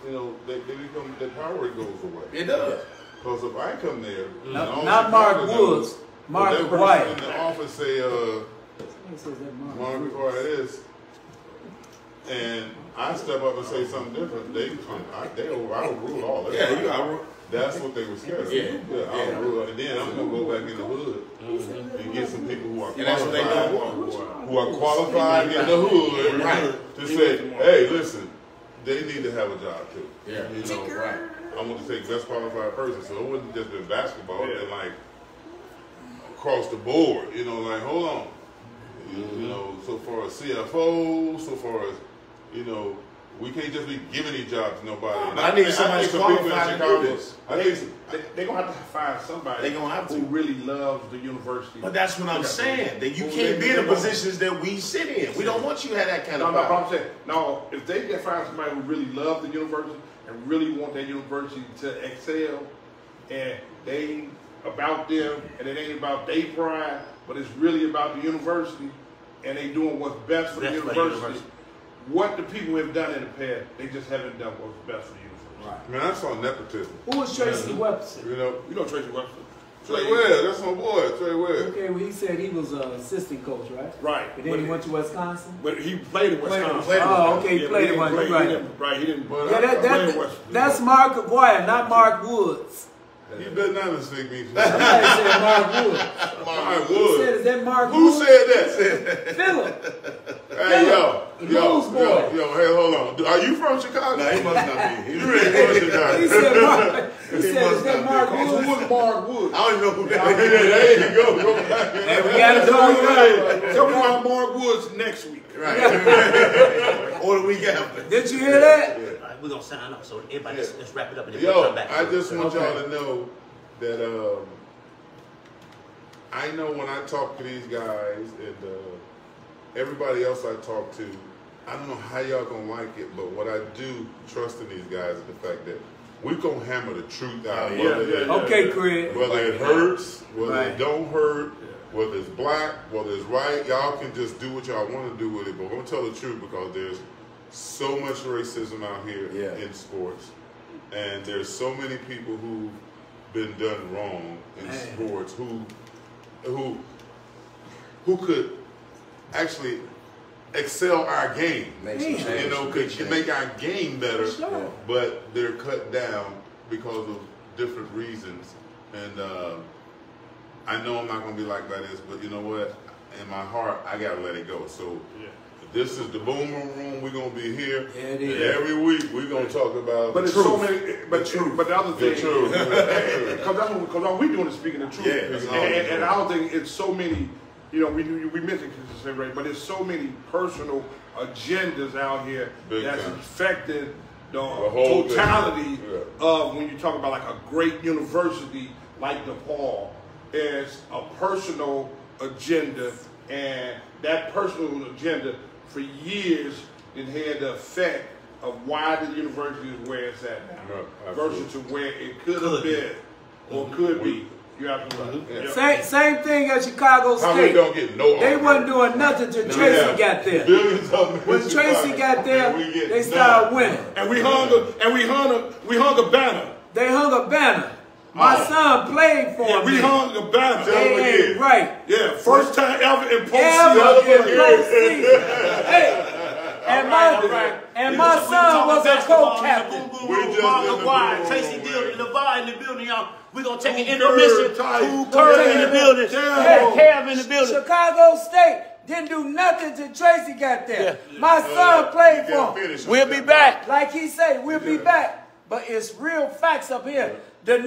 they become, their power goes away. It does. Because if I come there, and all Not Chicago Mark knows, Woods. if Mark that person White. in the office say, Mark White is, and I step up and say something different, I overrule all that. Yeah, you got. That's what they were scared of. Yeah. I overrule, and then I'm gonna go back in the hood and get some people who are And that's what they don't qualified, who are qualified in the hood Right. to say, hey, listen, they need to have a job too. Yeah. You know, right. I want to take best qualified person, so it wouldn't just be basketball. Yeah. They're like across the board. You know, like hold on. You know, so far as CFO, so far as we can't just be giving these jobs to nobody. I need somebody qualified to do this. They're going to have to find somebody who really loves the university. But that's what I'm saying. That you can't be in the positions that we sit in. We don't want you to have that kind of power. No, I'm saying, no, if they can find somebody who really loves the university and really want that university to excel, and they ain't about them, and it ain't about their pride, but it's really about the university, and they doing what's best for the university. What the people have done in the past, they just haven't done what's best for the university. Right. Man, I saw nepotism. Who was Tracy Webster? You know Tracy Webster. Trey Webb, that's my boy, Trey Webb. Okay, well, he said he was an assistant coach, right? Right. But then he went to Wisconsin? But he played in Wisconsin. Okay, he played in Wisconsin. Right, he didn't. That's Mark Aguirre, not Mark Woods. You better not mistake me. Somebody said Mark Woods. Mark Woods. Who said, is that Mark Who Woods? said that? Philip. Hey, yo, hey, hold on. Are you from Chicago? No, he must not be. You really from Chicago. He said Mark. He said, is that Mark Woods? Who's Mark Woods? I don't even know who that is. There you go. Go back. Hey, we got to talk about Tell me about Mark Woods next week. Right. Or the week after. Did you hear that? All right, we're going to sign up. So everybody, let's wrap it up and then we'll come back. I just want y'all to know that I know when I talk to these guys and everybody else I talk to, I don't know how y'all gonna like it, but what I do trust in these guys is the fact that we're gonna hammer the truth out. Okay, Craig. Whether it hurts, whether it don't hurt, whether it's black, whether it's right, y'all can just do what y'all want to do with it. But we're gonna tell the truth because there's so much racism out here in sports, and there's so many people who've been done wrong in sports who could actually excel our game. Could make our game better, but they're cut down because of different reasons. And I know I'm not going to be like this, but you know what? In my heart, I got to let it go. So this is the Boom Room. We're going to be here. And every week, we're going to talk about the truth. So many, but the other thing, because we doing is speaking the truth. And I don't think it's so many, we mentioned consistency, but there's so many personal agendas out here that's affected the totality of when you talk about like a great university like DePaul. Is a personal agenda, and that personal agenda for years it had the effect of why the university is where it's at now versus to where it could have been or could be. You absolutely right. Same thing at Chicago State. They wasn't doing nothing till Tracy got there. When Tracy got there, they started winning. And we hung a banner. They hung a banner. My son played for me. We hung a banner. They ain't right. Yeah, first time ever in postseason. Hey. And my son was a co-captain. Mark Aguirre, Tracy Dildy, LeVar in the building, y'all. We're going to take an intermission. Curry in the building. Kev in the building. Chicago State didn't do nothing till Tracy got there. My son played for him. We'll be back. Like he said, we'll be back. But it's real facts up here. The